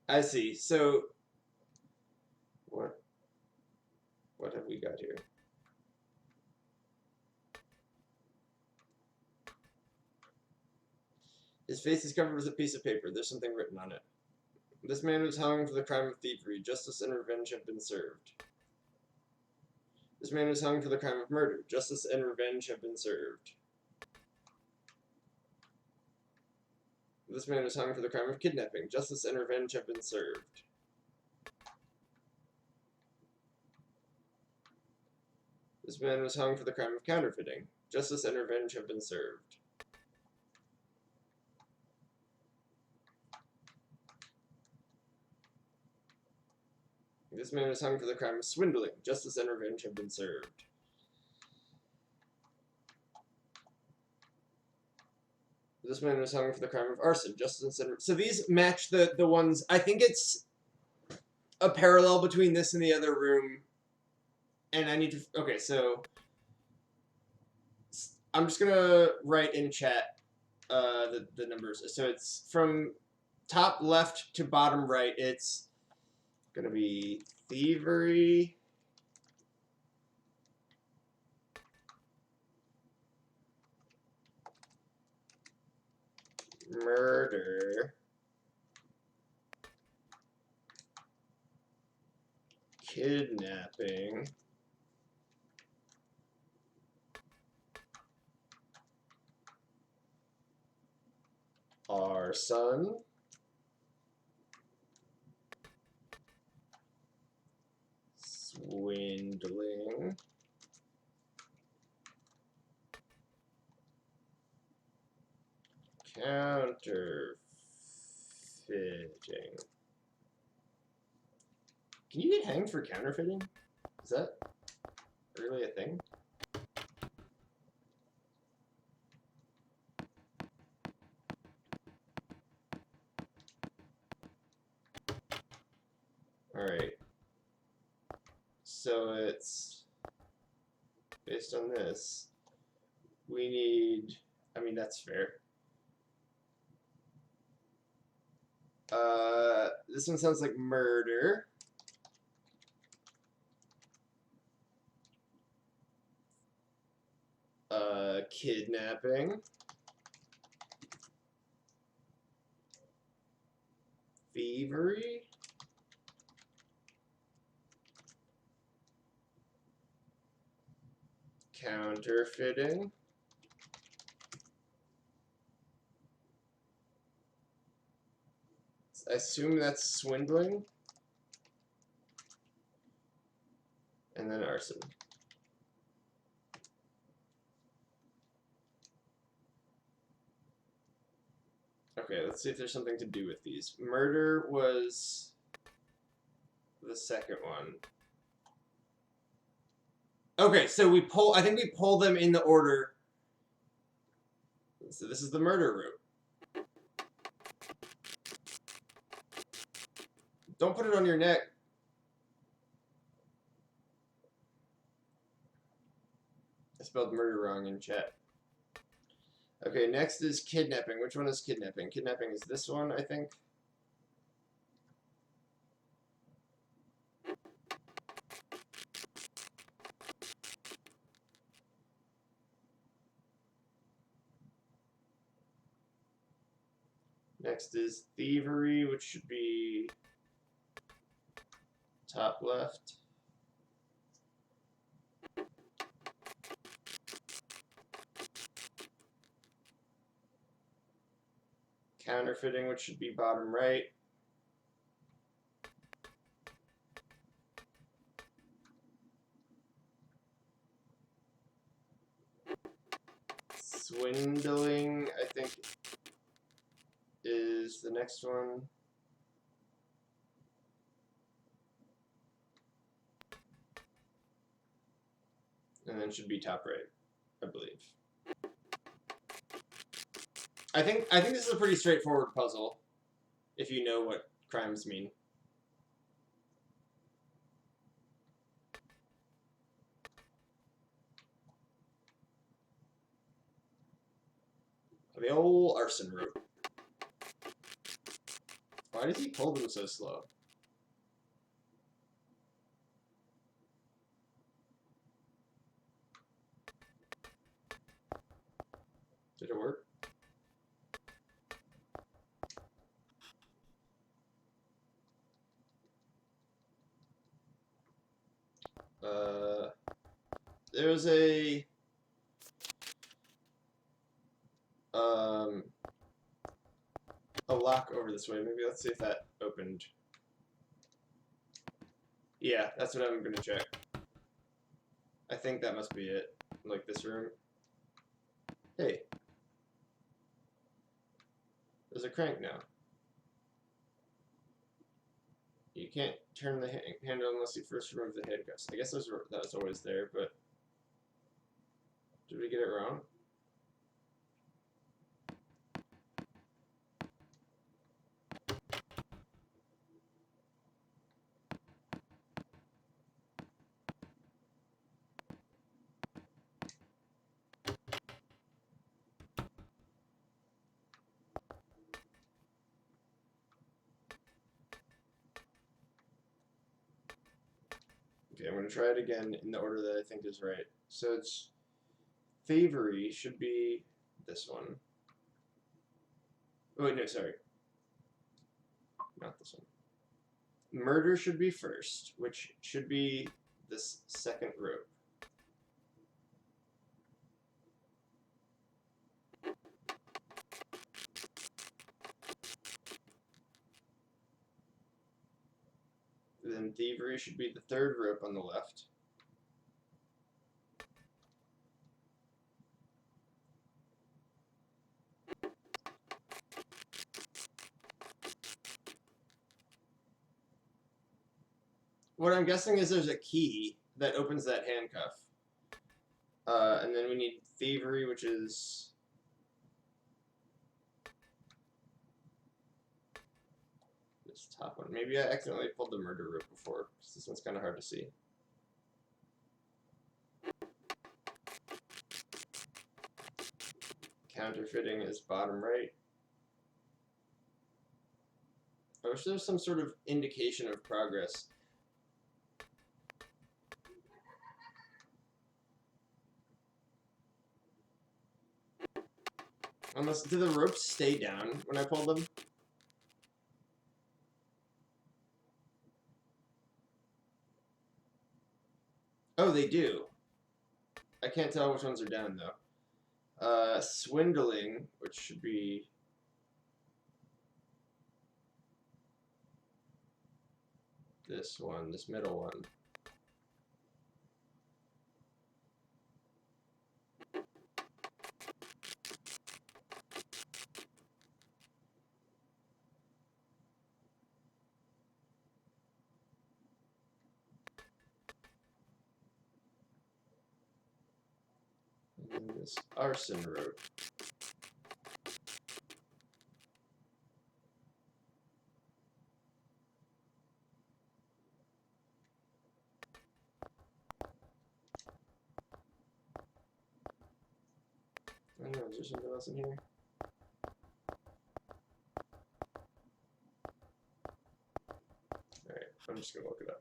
Speaker 1: I see. So, what have we got here? His face is covered with a piece of paper. There's something written on it. This man was hung for the crime of thievery. Justice and revenge have been served. This man was hung for the crime of murder. Justice and revenge have been served. This man was hung for the crime of kidnapping. Justice and revenge have been served. This man was hung for the crime of counterfeiting. Justice and revenge have been served. This man was hung for the crime of swindling. Justice and revenge have been served. This man was hung for the crime of arson. Justice and... So these match the ones... I think it's a parallel between this and the other room. And I need to... Okay, so... I'm just gonna write in chat the numbers. So it's from top left to bottom right. It's gonna be thievery, murder, kidnapping, arson, swindling, counterfeiting. Can you get hanged for counterfeiting? Is that really a thing? Alright. So it's based on this. We need... I mean, that's fair. This one sounds like murder. Kidnapping. Thievery. Counterfeiting. I assume that's swindling. And then arson. Okay, let's see if there's something to do with these. Murder was the second one. Okay, so I think we pull them in the order. So this is the murder room. Don't put it on your neck. I spelled murder wrong in chat. Okay, next is kidnapping. Which one is kidnapping? Kidnapping is this one, I think. Next is thievery, which should be top left. Counterfeiting, which should be bottom right. Swindling, I think, is the next one. And then should be top right, I believe. I think this is a pretty straightforward puzzle, if you know what crimes mean. The old arson rope. Why does he pull them so slow? Did it work? There's a lock over this way. Maybe let's see if that opened. Yeah, that's what I'm gonna check. I think that must be it. Like this room. Hey. There's a crank now. You can't turn the handle unless you first remove the handcuffs. I guess that was always there, but did we get it wrong? Okay, I'm going to try it again in the order that I think is right. So it's thievery should be this one. Oh, wait, no, sorry. Not this one. Murder should be first, which should be this second rope. Then thievery should be the third rope on the left. What I'm guessing is there's a key that opens that handcuff. And then we need thievery, which is this top one. Maybe I accidentally pulled the murder rope before, because this one's kind of hard to see. Counterfeiting is bottom right. I wish there was some sort of indication of progress. Unless, do the ropes stay down when I pull them? Oh, they do. I can't tell which ones are down, though. Swindling, which should be this one, this middle one. And then this arson rope. I don't know, is there something else in here? Alright, I'm just gonna look it up.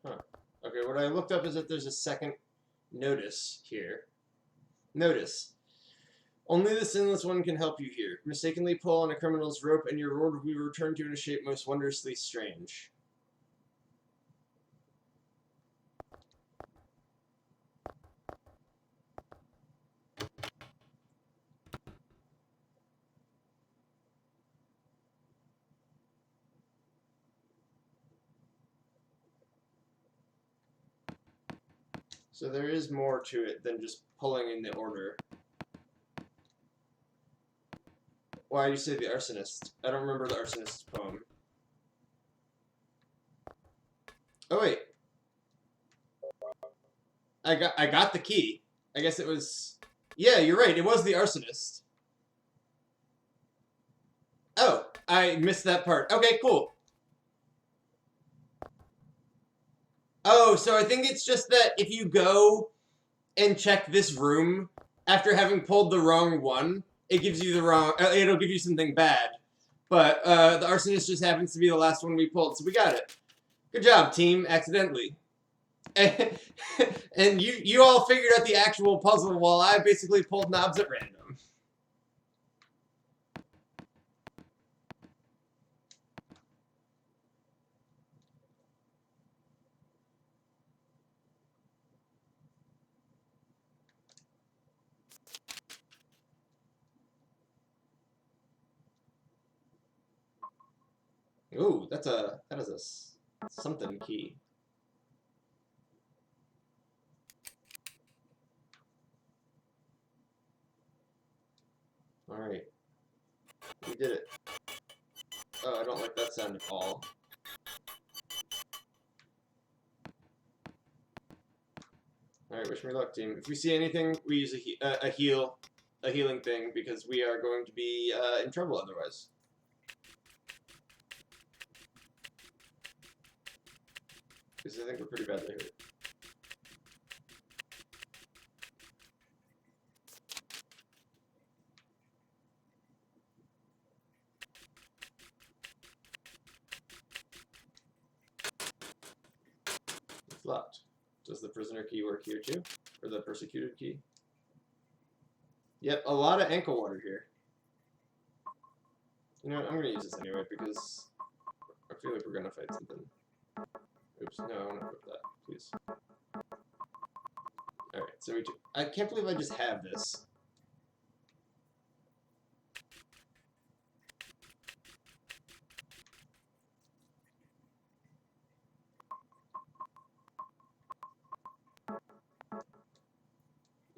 Speaker 1: Huh. Okay, what I looked up is that there's a second notice here. Notice. Only the sinless one can help you here. Mistakenly pull on a criminal's rope and your reward will be returned to you in a shape most wondrously strange. So there is more to it than just pulling in the order. Why do you say the arsonist? I don't remember the arsonist's poem. Oh wait. I got the key. I guess it was... Yeah, you're right. It was the arsonist. Oh, I missed that part. Okay, cool. Oh, so I think it's just that if you go and check this room after having pulled the wrong one, it gives you the wrong... it'll give you something bad. But the arsonist just happens to be the last one we pulled, so we got it. Good job, team, accidentally. And you all figured out the actual puzzle while I basically pulled knobs at random. Ooh, that is a something key. All right, we did it. Oh, I don't like that sound at all. All right, wish me luck, team. If we see anything, we use a healing thing because we are going to be in trouble otherwise. Because I think we're pretty badly hurt. It's locked. Does the prisoner key work here too? Or the persecuted key? Yep, a lot of ankle water here. You know what, I'm gonna use this anyway because I feel like we're gonna fight something. Oops, no, I wanna equip that, please. Alright, so I can't believe I just have this.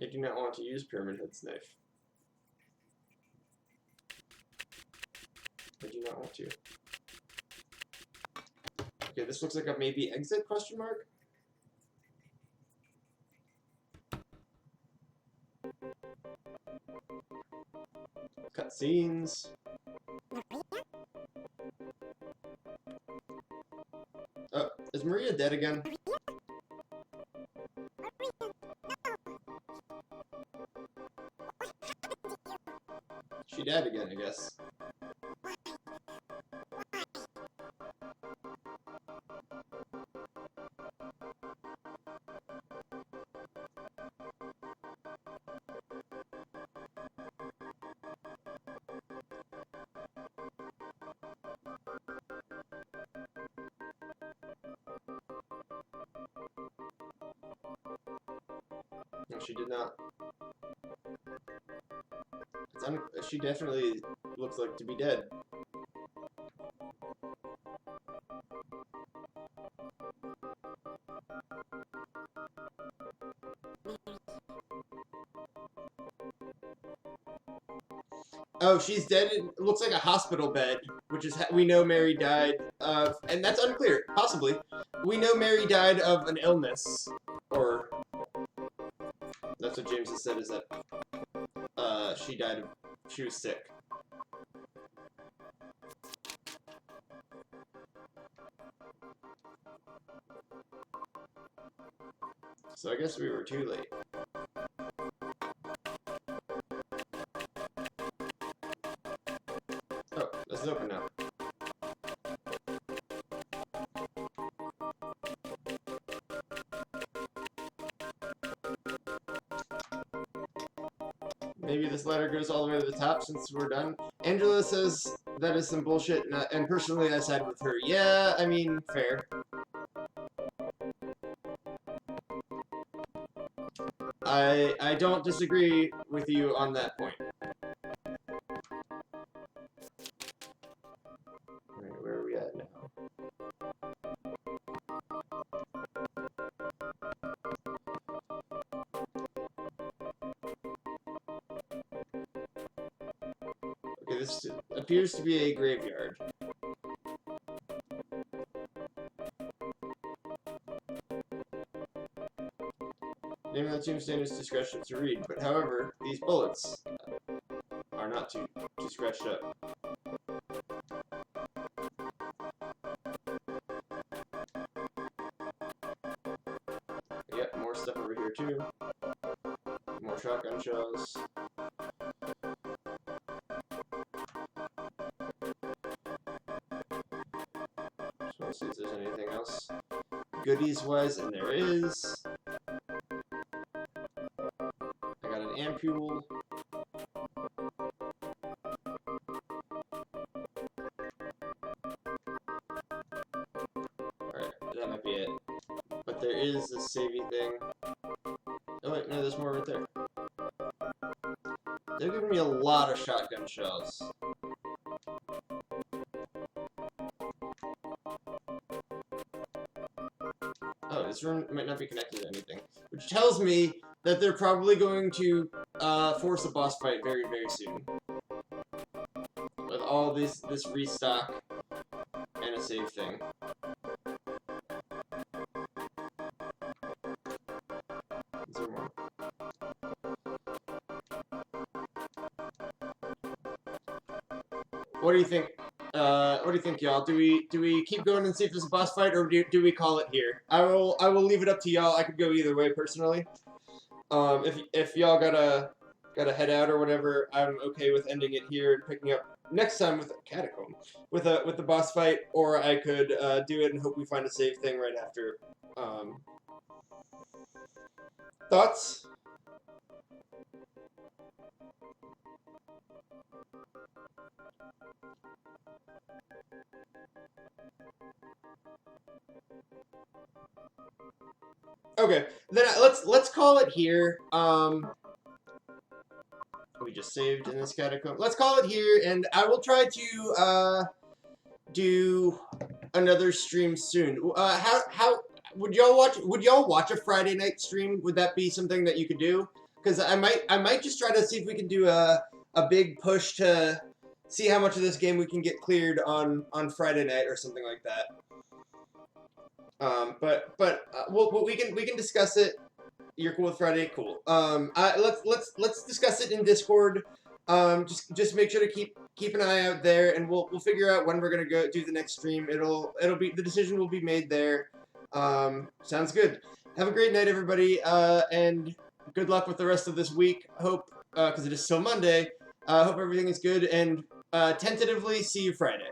Speaker 1: I do not want to use Pyramid Head's knife. I do not want to. Okay, this looks like a maybe exit question mark? Cutscenes. Oh, is Maria dead again? She died again, I guess. No, she did not. She definitely looks like to be dead. Oh, she's dead. It looks like a hospital bed, which is we know Mary died of, and that's unclear. Possibly, we know Mary died of an illness, or that's what James has said is that she died of, she was sick. So I guess we were too late. Oh, this is open now. Maybe this ladder goes all the way to the top since we're done. Angela says that is some bullshit, and personally I side with her. Yeah, I mean, fair. I don't disagree with you on that point. Alright, where are we at now? this appears to be a graveyard. Name of the tombstone is too scratched up to read, but however, these bullets are not too scratched up. Yep, more stuff over here too. More shotgun shells. Just want to see if there's anything else goodies-wise, and there is. I got an ampule. Alright, that might be it. But there is a savey thing. Oh wait, no, there's more right there. They're giving me a lot of shotgun shells. Oh, this room might not be connected to anything. Which tells me that they're probably going to force a boss fight very, very soon. With all this restock and a save thing. Is there more? What do you think? What do you think, y'all? Do we keep going and see if there's a boss fight, or do we call it here? I will leave it up to y'all. I could go either way personally. If y'all gotta head out or whatever, I'm okay with ending it here and picking up next time with a catacomb, with the boss fight, or I could do it and hope we find a save thing right after. Thoughts? Okay, then let's call it here. We just saved in this catacomb. Let's call it here, and I will try to do another stream soon. How would y'all watch? Would y'all watch a Friday night stream? Would that be something that you could do? Because I might just try to see if we can do a big push to see how much of this game we can get cleared on Friday night or something like that. We can discuss it. You're cool with Friday, cool. Let's discuss it in Discord. Just make sure to keep an eye out there, and we'll figure out when we're gonna go do the next stream. It'll be, the decision will be made there. Sounds good. Have a great night, everybody, and good luck with the rest of this week. Hope, because it is still Monday. Hope everything is good, and tentatively see you Friday.